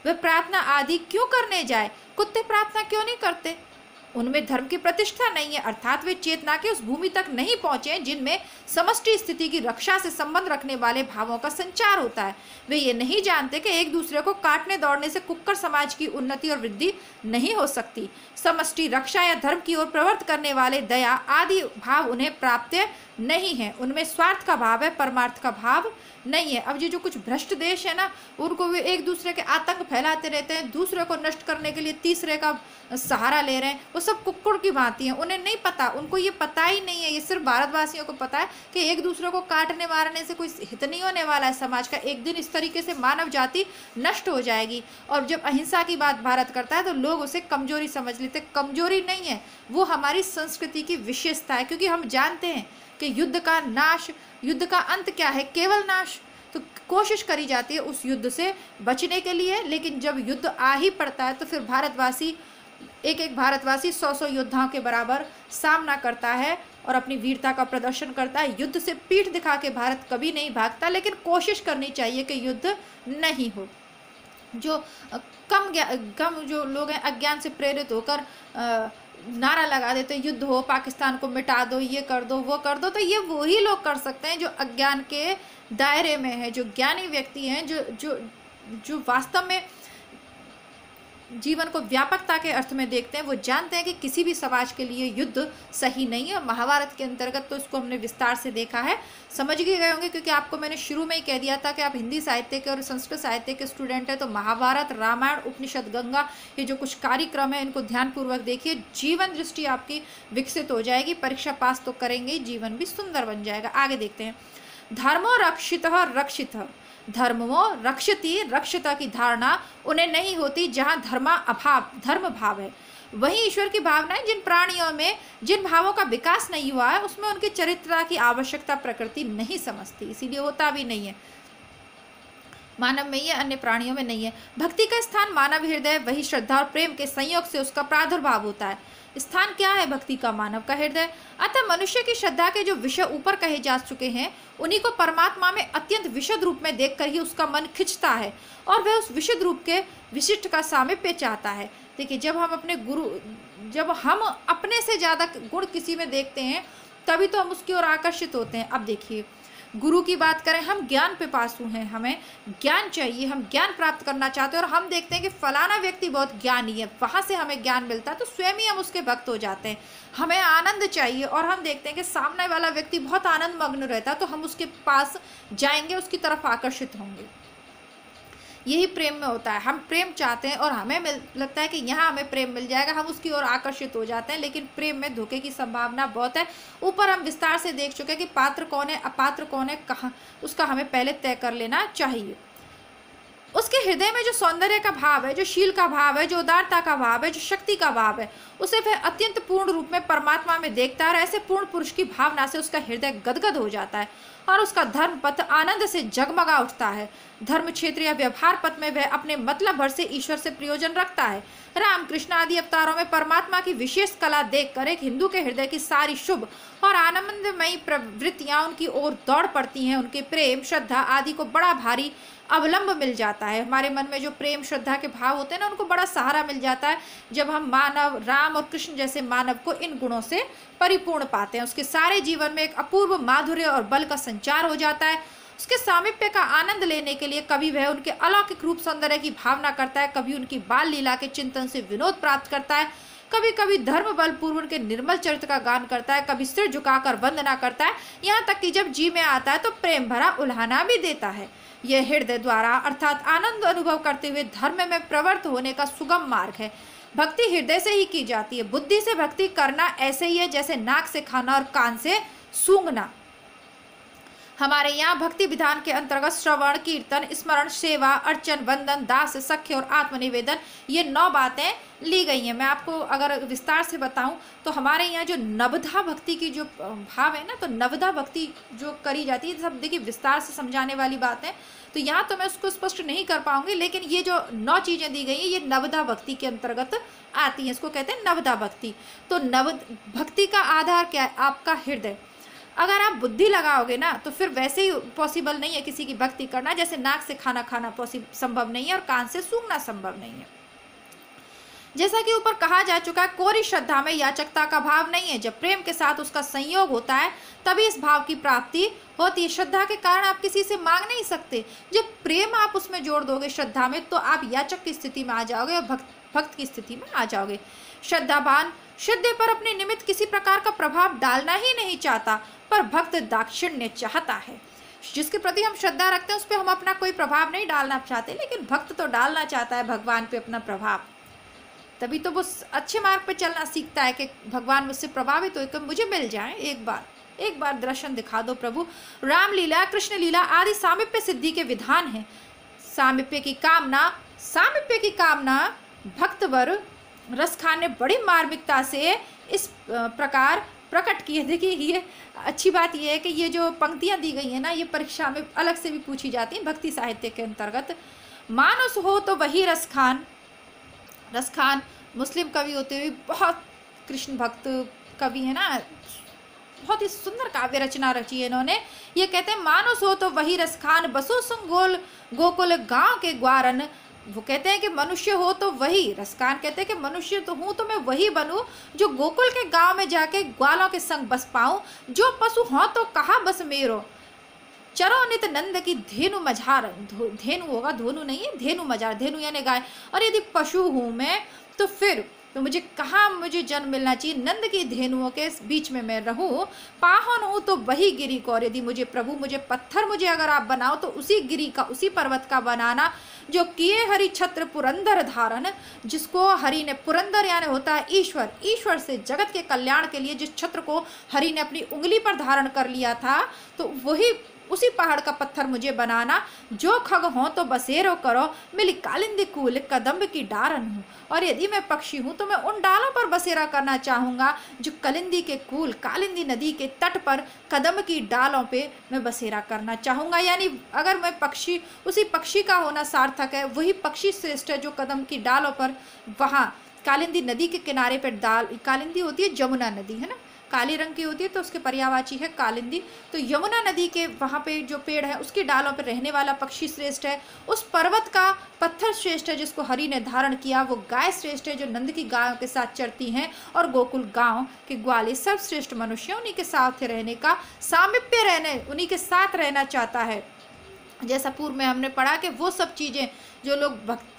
वह प्रार्थना आदि क्यों करने जाए। कुत्ते प्रार्थना क्यों नहीं करते? उनमें धर्म की प्रतिष्ठा नहीं है, अर्थात वे चेतना के उस भूमि तक नहीं पहुंचे जिनमें समष्टि स्थिति की रक्षा से संबंध रखने वाले भावों का संचार होता है। वे ये नहीं जानते कि एक दूसरे को काटने दौड़ने से कुक्कर समाज की उन्नति और वृद्धि नहीं हो सकती। समष्टि रक्षा या धर्म की ओर प्रवृत्त करने वाले दया आदि भाव उन्हें प्राप्त नहीं है। उनमें स्वार्थ का भाव है, परमार्थ का भाव नहीं है। अब ये जो कुछ भ्रष्ट देश है ना, उनको वे एक दूसरे के आतंक फैलाते रहते हैं, दूसरे को नष्ट करने के लिए तीसरे का सहारा ले रहे हैं। वो सब कुक्कुड़ की भांति हैं, उन्हें नहीं पता, उनको ये पता ही नहीं है। ये सिर्फ भारतवासियों को पता है कि एक दूसरे को काटने मारने से कोई हित नहीं होने वाला है समाज का। एक दिन इस तरीके से मानव जाति नष्ट हो जाएगी। और जब अहिंसा की बात भारत करता है तो लोग उसे कमजोरी समझ लेते। कमजोरी नहीं है, वो हमारी संस्कृति की विशेषता है, क्योंकि हम जानते हैं कि युद्ध का नाश, युद्ध का अंत क्या है? केवल नाश। तो कोशिश करी जाती है उस युद्ध से बचने के लिए, लेकिन जब युद्ध आ ही पड़ता है तो फिर भारतवासी, एक भारतवासी 100 योद्धाओं के बराबर सामना करता है और अपनी वीरता का प्रदर्शन करता है। युद्ध से पीठ दिखा के भारत कभी नहीं भागता, लेकिन कोशिश करनी चाहिए कि युद्ध नहीं हो। जो कम जो लोग हैं अज्ञान से प्रेरित होकर नारा लगा देते, युद्ध हो, पाकिस्तान को मिटा दो, ये कर दो, वो कर दो, तो ये वही लोग कर सकते हैं जो अज्ञान के दायरे में है, जो ज्ञानी व्यक्ति हैं, जो वास्तव में जीवन को व्यापकता के अर्थ में देखते हैं। वो जानते हैं कि किसी भी समाज के लिए युद्ध सही नहीं है। महाभारत के अंतर्गत तो इसको हमने विस्तार से देखा है, समझ गए होंगे, क्योंकि आपको मैंने शुरू में ही कह दिया था कि आप हिंदी साहित्य के और संस्कृत साहित्य के स्टूडेंट हैं तो महाभारत, रामायण, उपनिषद, गंगा, ये जो कुछ कार्यक्रम है इनको ध्यानपूर्वक देखिए। जीवन दृष्टि आपकी विकसित हो जाएगी। परीक्षा पास तो करेंगे, जीवन भी सुंदर बन जाएगा। आगे देखते हैं। धर्मो रक्षितः रक्षितः, धर्मो रक्षति रक्षिता की धारणा उन्हें नहीं होती जहाँ धर्म भाव है। वही ईश्वर की भावना है जिन प्राणियों में जिन भावों का विकास नहीं हुआ है उसमें उनकी चरित्रता की आवश्यकता प्रकृति नहीं समझती, इसीलिए होता भी नहीं है। मानव में ही है, अन्य प्राणियों में नहीं है। भक्ति का स्थान मानव हृदय, वही श्रद्धा और प्रेम के संयोग से उसका प्रादुर्भाव होता है। स्थान क्या है भक्ति का? मानव का हृदय। अतः मनुष्य की श्रद्धा के जो विषय ऊपर कहे जा चुके हैं उन्हीं को परमात्मा में अत्यंत विशुद्ध रूप में देखकर ही उसका मन खिंचता है और वह उस विशुद्ध रूप के विशिष्ट का सामीप्य चाहता है। देखिए, जब हम अपने से ज़्यादा गुण किसी में देखते हैं तभी तो हम उसकी ओर आकर्षित होते हैं। अब देखिए, गुरु की बात करें, हम ज्ञान पिपासु हैं, हमें ज्ञान चाहिए, हम ज्ञान प्राप्त करना चाहते हैं और हम देखते हैं कि फलाना व्यक्ति बहुत ज्ञानी है, वहाँ से हमें ज्ञान मिलता है तो स्वयं ही हम उसके भक्त हो जाते हैं। हमें आनंद चाहिए और हम देखते हैं कि सामने वाला व्यक्ति बहुत आनंद मग्न रहता है तो हम उसके पास जाएंगे, उसकी तरफ आकर्षित होंगे। यही प्रेम में होता है। हम प्रेम चाहते हैं और हमें लगता है कि यहाँ हमें प्रेम मिल जाएगा, हम उसकी ओर आकर्षित हो जाते हैं, लेकिन प्रेम में धोखे की संभावना बहुत है। ऊपर हम विस्तार से देख चुके हैं कि पात्र कौन है, अपात्र कौन है, कहाँ, उसका हमें पहले तय कर लेना चाहिए। उसके हृदय में जो सौंदर्य का भाव है, जो शील का भाव है, जो उदारता का भाव है, जो शक्ति का भाव है, उसे वह अत्यंत पूर्ण रूप में परमात्मा में देखता है और ऐसे पूर्ण पुरुष की भावना से उसका हृदय गदगद हो जाता है और उसका धर्म पथ आनंद से जगमगा उठता है। धर्म क्षेत्र या व्यवहार पथ में वह अपने मतलब भर से ईश्वर से प्रयोजन रखता है। राम कृष्ण आदि अवतारों में परमात्मा की विशेष कला देखकर एक हिंदू के हृदय की सारी शुभ और आनंदमयी प्रवृत्तियां उनकी ओर दौड़ पड़ती हैं। उनके प्रेम श्रद्धा आदि को बड़ा भारी अवलंब मिल जाता है। हमारे मन में जो प्रेम श्रद्धा के भाव होते हैं ना, उनको बड़ा सहारा मिल जाता है जब हम मानव, राम और कृष्ण जैसे मानव को इन गुणों से परिपूर्ण पाते हैं। उसके सारे जीवन में एक अपूर्व माधुर्य और बल का संचार हो जाता है। उसके सामीप्य का आनंद लेने के लिए कभी वह उनके अलौकिक रूप सौंदर्य की भावना करता है, कभी उनकी बाल लीला के चिंतन से विनोद प्राप्त करता है, कभी कभी धर्म बल पूर्व उनके निर्मल चरित्र का गान करता है, कभी सिर झुकाकर वंदना करता है, यहाँ तक कि जब जी में आता है तो प्रेम भरा उल्हाना भी देता है। यह हृदय द्वारा अर्थात आनंद अनुभव करते हुए धर्म में प्रवृत्त होने का सुगम मार्ग है। भक्ति हृदय से ही की जाती है। बुद्धि से भक्ति करना ऐसे ही है जैसे नाक से खाना और कान से सूंघना। हमारे यहाँ भक्ति विधान के अंतर्गत श्रवण, कीर्तन, स्मरण, सेवा, अर्चन, वंदन, दास, सख्य और आत्मनिवेदन, ये 9 बातें ली गई हैं। मैं आपको अगर विस्तार से बताऊं तो हमारे यहाँ जो नवधा भक्ति की जो भाव है ना, तो नवधा भक्ति जो करी जाती है, सब देखिए विस्तार से समझाने वाली बात है, तो यहाँ तो मैं उसको स्पष्ट नहीं कर पाऊंगी, लेकिन ये जो 9 चीज़ें दी गई हैं ये नवधा भक्ति के अंतर्गत आती हैं। इसको कहते हैं नवधा भक्ति। तो नव भक्ति का आधार क्या है? आपका हृदय। अगर आप बुद्धि लगाओगे ना तो फिर वैसे ही पॉसिबल नहीं है किसी की भक्ति करना, जैसे नाक से खाना खाना संभव नहीं है और कान से सूंघना संभव नहीं है। जैसा कि ऊपर कहा जा चुका है, कोरी श्रद्धा में याचकता का भाव नहीं है। जब प्रेम के साथ उसका संयोग होता है तभी इस भाव की प्राप्ति होती है। श्रद्धा के कारण आप किसी से मांग नहीं सकते। जब प्रेम आप उसमें जोड़ दोगे श्रद्धा में, तो आप याचक की स्थिति में आ जाओगे और भक्त की स्थिति में आ जाओगे। श्रद्धावान श्रद्धे पर अपने निमित्त किसी प्रकार का प्रभाव डालना ही नहीं चाहता, पर भक्त दाक्षिण्य चाहता है। जिसके प्रति हम श्रद्धा रखते हैं उस पर हम अपना कोई प्रभाव नहीं डालना चाहते, लेकिन भक्त तो डालना चाहता है भगवान पे अपना प्रभाव। तभी तो वो अच्छे मार्ग पे चलना सीखता है कि भगवान मुझसे प्रभावित होकर मुझे मिल जाए, एक बार दर्शन दिखा दो प्रभु। रामलीला, कृष्ण लीला आदि सामीप्य सिद्धि के विधान हैं। सामीप्य की कामना भक्तवर रसखान ने बड़ी मार्मिकता से इस प्रकार प्रकट की है। देखिए, ये अच्छी बात यह है कि ये जो पंक्तियां दी गई हैं ना, ये परीक्षा में अलग से भी पूछी जाती हैं भक्ति साहित्य के अंतर्गत। मानस हो तो वही रसखान मुस्लिम कवि होते हुए बहुत कृष्ण भक्त कवि है ना, बहुत ही सुंदर काव्य रचना रची है इन्होंने। ये कहते हैं, मानस हो तो वही रसखान, बसो संगोल गोकुल गांव के ग्वारन। वो कहते हैं कि मनुष्य हो तो वही, रसखान कहते हैं कि मनुष्य तो हूँ तो मैं वही बनूं जो गोकुल के गांव में जाके ग्वालों के संग बस पाऊं। जो पशु हो तो कहा बस मेरो, चरो नित नंद की धेनु मझार। धेनु होगा, धोनु नहीं है, धेनु मझार, धेनु यानी गाय। और यदि पशु हूँ मैं तो फिर तो मुझे जन्म मिलना चाहिए, नंद की धेनुओं के बीच में मैं रहूं। पाहन हूँ तो वही गिरी को, और यदि मुझे पत्थर अगर आप बनाओ तो उसी गिरी का, उसी पर्वत का बनाना जो किए हरि छत्र पुरंदर धारण, जिसको हरि ने, पुरंदर यानी होता है ईश्वर से जगत के कल्याण के लिए जिस छत्र को हरि ने अपनी उंगली पर धारण कर लिया था, तो वही उसी पहाड़ का पत्थर मुझे बनाना, जो खग हो तो बसेरो करो, मिली कालिंदी कूल कदम्ब की डारन हूँ। और यदि मैं पक्षी हूँ तो मैं उन डालों पर बसेरा करना चाहूँगा जो कलिंदी के कूल, कालिंदी नदी के तट पर कदम्ब की डालों पे मैं बसेरा करना चाहूँगा। यानी अगर मैं पक्षी, उसी पक्षी का होना सार्थक है, वही पक्षी श्रेष्ठ है जो कदम्ब की डालों पर वहाँ कालिंदी नदी के किनारे पर कालिंदी होती है, जमुना नदी है ना, काली रंग की होती है तो उसके पर्यायवाची है कालिंदी। तो यमुना नदी के वहाँ पे जो पेड़ है उसकी डालों पर रहने वाला पक्षी श्रेष्ठ है। उस पर्वत का पत्थर श्रेष्ठ है जिसको हरि ने धारण किया। वो गाय श्रेष्ठ है जो नंद की गायों के साथ चरती हैं, और गोकुल गांव के ग्वाले सर्वश्रेष्ठ मनुष्य, उन्हीं के साथ रहने का सामिप्य, रहने उन्हीं के साथ रहना चाहता है। जैसा पूर्व में हमने पढ़ा कि वो सब चीज़ें जो लोग भक्त,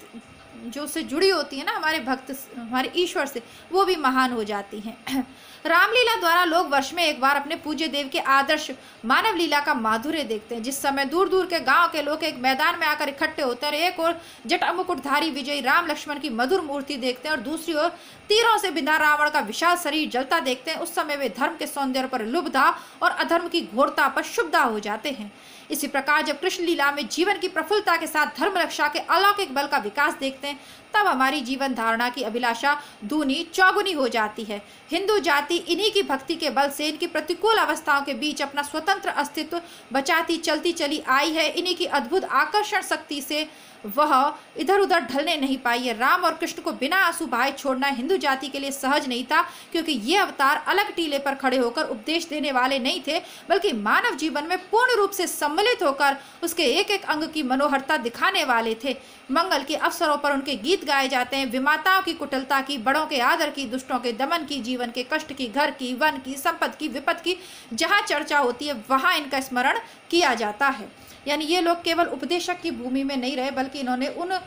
जो उससे जुड़ी होती है ना, हमारे भक्त, हमारे ईश्वर से, वो भी महान हो जाती हैं। रामलीला द्वारा लोग वर्ष में एक बार अपने पूज्य देव के आदर्श मानव लीला का माधुर्य देखते हैं। जिस समय दूर दूर के गांव के लोग एक मैदान में आकर इकट्ठे होते हैं और एक और जटा मुकुटधारी विजयी राम लक्ष्मण की मधुर मूर्ति देखते हैं और दूसरी ओर तीरों से बिना रावण का विशाल शरीर जलता देखते हैं, उस समय वे धर्म के सौंदर्य पर लुब्धा और अधर्म की घोरता पर शुभदा हो जाते हैं। इसी प्रकार जब कृष्ण लीला में जीवन की प्रफुल्लता के साथ धर्म रक्षा के अलौकिक बल का विकास देखते हैं, तब हमारी जीवन धारणा की अभिलाषा दूनी चौगुनी हो जाती है। हिंदू जाति इन्हीं की भक्ति के बल से इनकी प्रतिकूल अवस्थाओं के बीच अपना स्वतंत्र अस्तित्व बचाती चलती चली आई है। इन्हीं की अद्भुत आकर्षण शक्ति से वह इधर उधर ढलने नहीं पाई है। राम और कृष्ण को बिना आंसू बहाए छोड़ना हिंदू जाति के लिए सहज नहीं था, क्योंकि ये अवतार अलग टीले पर खड़े होकर उपदेश देने वाले नहीं थे, बल्कि मानव जीवन में पूर्ण रूप से सम्मिलित होकर उसके एक एक अंग की मनोहरता दिखाने वाले थे। मंगल के अवसरों पर उनके गीत गाए जाते हैं। विमाताओं की कुटिलता की, बड़ों के आदर की, दुष्टों के दमन की, जीवन के कष्ट की, घर की, वन की, संपत्ति की, विपत्ति की जहाँ चर्चा होती है वहाँ इनका स्मरण किया जाता है। यानी ये लोग केवल उपदेशक की भूमि में नहीं रहे, बल्कि इन्होंने उन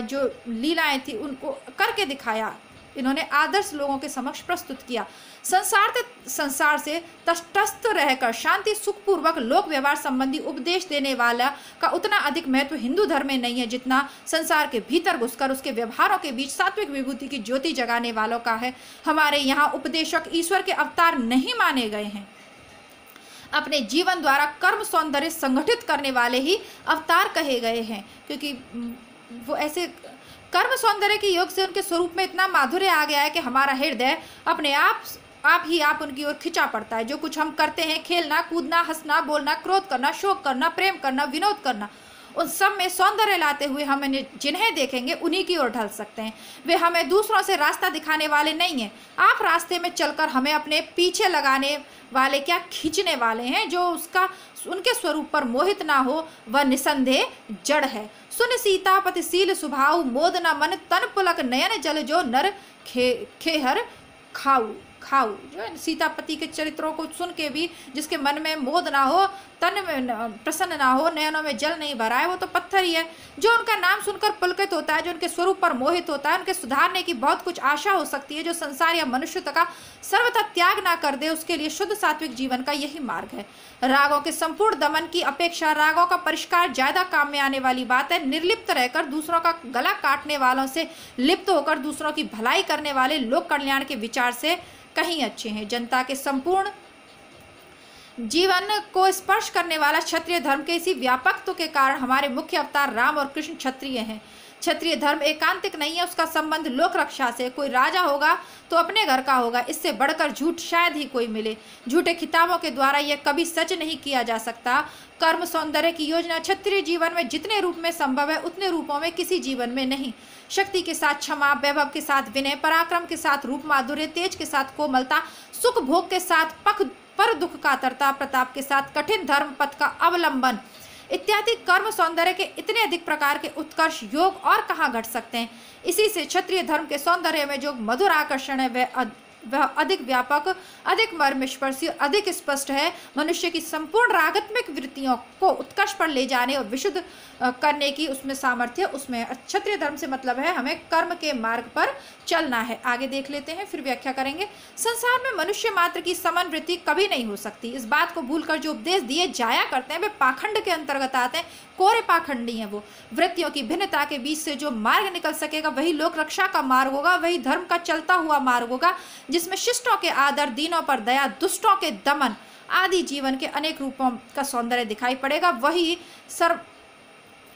जो लीलाएं थी उनको करके दिखाया। इन्होंने आदर्श लोगों के समक्ष प्रस्तुत किया। संसार से तटस्थ रहकर शांति सुखपूर्वक लोक व्यवहार संबंधी उपदेश देने वाला का उतना अधिक महत्व हिंदू धर्म में नहीं है जितना संसार के भीतर घुसकर उसके व्यवहारों के बीच सात्विक विभूति की ज्योति जगाने वालों का है। हमारे यहाँ उपदेशक ईश्वर के अवतार नहीं माने गए हैं, अपने जीवन द्वारा कर्म सौंदर्य संगठित करने वाले ही अवतार कहे गए हैं, क्योंकि वो ऐसे कर्म सौंदर्य के योग से उनके स्वरूप में इतना माधुर्य आ गया है कि हमारा हृदय अपने आप उनकी ओर खिंचा पड़ता है। जो कुछ हम करते हैं, खेलना कूदना, हंसना बोलना, क्रोध करना, शोक करना, प्रेम करना, विनोद करना, उन सब में सौंदर्य लाते हुए हम जिन्हें देखेंगे उन्हीं की ओर ढल सकते हैं। वे हमें दूसरों से रास्ता दिखाने वाले नहीं हैं। आप रास्ते में चलकर हमें अपने पीछे लगाने वाले, क्या खींचने वाले हैं। जो उनके स्वरूप पर मोहित ना हो वह निसंदेह जड़ है। सुन सीतापतिशील स्वभाव, मोद न मन तन पुलक नयन जल, जो नर खेहर खाऊ। जो सीतापति के चरित्रों को सुन के भी जिसके मन में मोद ना हो, तन में प्रसन्न ना हो, नयनों में जल नहीं भरा है, वो तो पत्थर ही है। जो उनका नाम सुनकर पुलकित होता है, जो उनके स्वरूप पर मोहित होता है, उनके सुधारने की बहुत कुछ आशा हो सकती है। जो संसार या मनुष्यता का सर्वथा त्याग ना कर दे, उसके लिए शुद्ध सात्विक जीवन का यही मार्ग है। रागों के संपूर्ण दमन की अपेक्षा रागों का परिष्कार ज्यादा काम में आने वाली बात है। निर्लिप्त रहकर दूसरों का गला काटने वालों से लिप्त होकर दूसरों की भलाई करने वाले लोक कल्याण के विचार से कहीं अच्छे हैं। जनता के संपूर्ण जीवन को स्पर्श करने वाला क्षत्रिय धर्म के इसी व्यापकत्व के कारण हमारे मुख्य अवतार राम और कृष्ण क्षत्रिय हैं। क्षत्रिय धर्म एकांतिक नहीं है, उसका संबंध लोक रक्षा से। कोई राजा होगा तो अपने घर का होगा, इससे बढ़कर झूठ शायद ही कोई मिले। झूठे खिताबों के द्वारा यह कभी सच नहीं किया जा सकता। कर्म सौंदर्य की योजना क्षत्रिय जीवन में जितने रूप में संभव है उतने रूपों में किसी जीवन में नहीं। शक्ति के साथ क्षमा, वैभव के साथ विनय, पराक्रम के साथ रूप माधुर्य, तेज के साथ कोमलता, सुख भोग के साथ पर दुख कातरता, प्रताप के साथ कठिन धर्म पथ का अवलंबन इत्यादि कर्म सौंदर्य के इतने अधिक प्रकार के उत्कर्ष योग और कहाँ घट सकते हैं। इसी से क्षत्रिय धर्म के सौंदर्य में जो मधुर आकर्षण है वह अधिक व्यापक, अधिक मर्मस्पर्शी, अधिक स्पष्ट है। मनुष्य की संपूर्ण रागात्मक वृत्तियों को उत्कर्ष पर ले जाने और विशुद्ध करने की उसमें सामर्थ्य उसमें। क्षत्रिय धर्म से मतलब है हमें कर्म के मार्ग पर चलना है। आगे देख लेते हैं, फिर व्याख्या करेंगे। संसार में मनुष्य मात्र की समन वृत्ति कभी नहीं हो सकती। इस बात को भूलकर जो उपदेश दिए जाया करते हैं वे पाखंड के अंतर्गत आते हैं, कोरे पाखंडी हैं। वो वृत्तियों की भिन्नता के बीच से जो मार्ग निकल सकेगा वही लोक रक्षा का मार्ग होगा, वही धर्म का चलता हुआ मार्ग होगा, जिसमें शिष्टों के आदर, दीनों पर दया, दुष्टों के दमन, आदि जीवन के अनेक रूपों का सौंदर्य दिखाई पड़ेगा।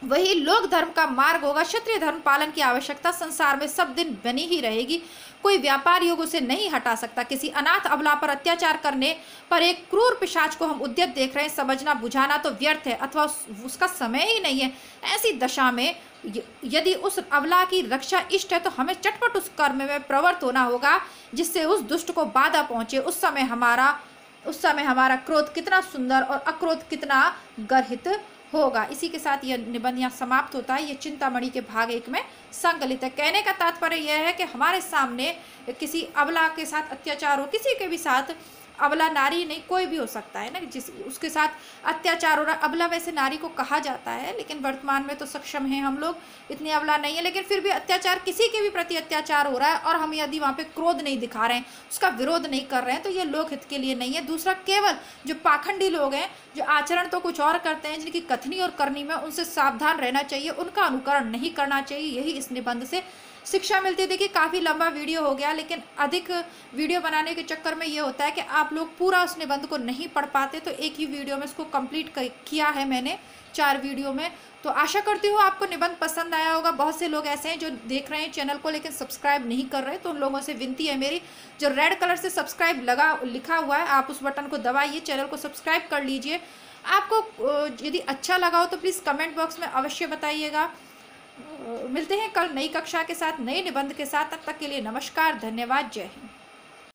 वही लोक धर्म का मार्ग होगा। क्षत्रिय धर्म पालन की आवश्यकता संसार में सब दिन बनी ही रहेगी। कोई व्यापार योग उसे नहीं हटा सकता। किसी अनाथ अबला पर अत्याचार करने पर एक क्रूर पिशाच को हम उद्यत देख रहे हैं, समझना बुझाना तो व्यर्थ है अथवा उसका समय ही नहीं है। ऐसी दशा में यदि उस अबला की रक्षा इष्ट है तो हमें चटपट उस कर्म में प्रवृत्त होना होगा जिससे उस दुष्ट को बाधा पहुंचे। उस समय हमारा क्रोध कितना सुंदर और अक्रोध कितना गर्हित होगा। इसी के साथ यह निबंध यहाँ समाप्त होता है। ये चिंतामणि के भाग 1 में संकलित है। कहने का तात्पर्य यह है कि हमारे सामने किसी अबला के साथ अत्याचार हो, किसी के भी साथ, अबला नारी नहीं कोई भी हो सकता है ना, जिस उसके साथ अत्याचार हो रहा। अबला वैसे नारी को कहा जाता है, लेकिन वर्तमान में तो सक्षम हैं हम लोग, इतनी अबला नहीं है, लेकिन फिर भी अत्याचार, किसी के भी प्रति अत्याचार हो रहा है और हम यदि वहाँ पे क्रोध नहीं दिखा रहे हैं, उसका विरोध नहीं कर रहे हैं, तो ये लोकहित के लिए नहीं है। दूसरा, केवल जो पाखंडी लोग हैं, जो आचरण तो कुछ और करते हैं, जिनकी कथनी और करनी में उनसे सावधान रहना चाहिए, उनका अनुकरण नहीं करना चाहिए। यही इस निबंध से शिक्षा मिलती है। देखिए काफ़ी लंबा वीडियो हो गया, लेकिन अधिक वीडियो बनाने के चक्कर में ये होता है कि आप लोग पूरा उस निबंध को नहीं पढ़ पाते, तो एक ही वीडियो में इसको कंप्लीट किया है मैंने 4 वीडियो में। तो आशा करती हूँ आपको निबंध पसंद आया होगा। बहुत से लोग ऐसे हैं जो देख रहे हैं चैनल को लेकिन सब्सक्राइब नहीं कर रहे, तो उन लोगों से विनती है मेरी, जो रेड कलर से सब्सक्राइब लिखा हुआ है, आप उस बटन को दबाइए, चैनल को सब्सक्राइब कर लीजिए। आपको यदि अच्छा लगा हो तो प्लीज़ कमेंट बॉक्स में अवश्य बताइएगा। मिलते हैं कल नई कक्षा के साथ, नए निबंध के साथ। तब तक के लिए नमस्कार, धन्यवाद, जय हिंद।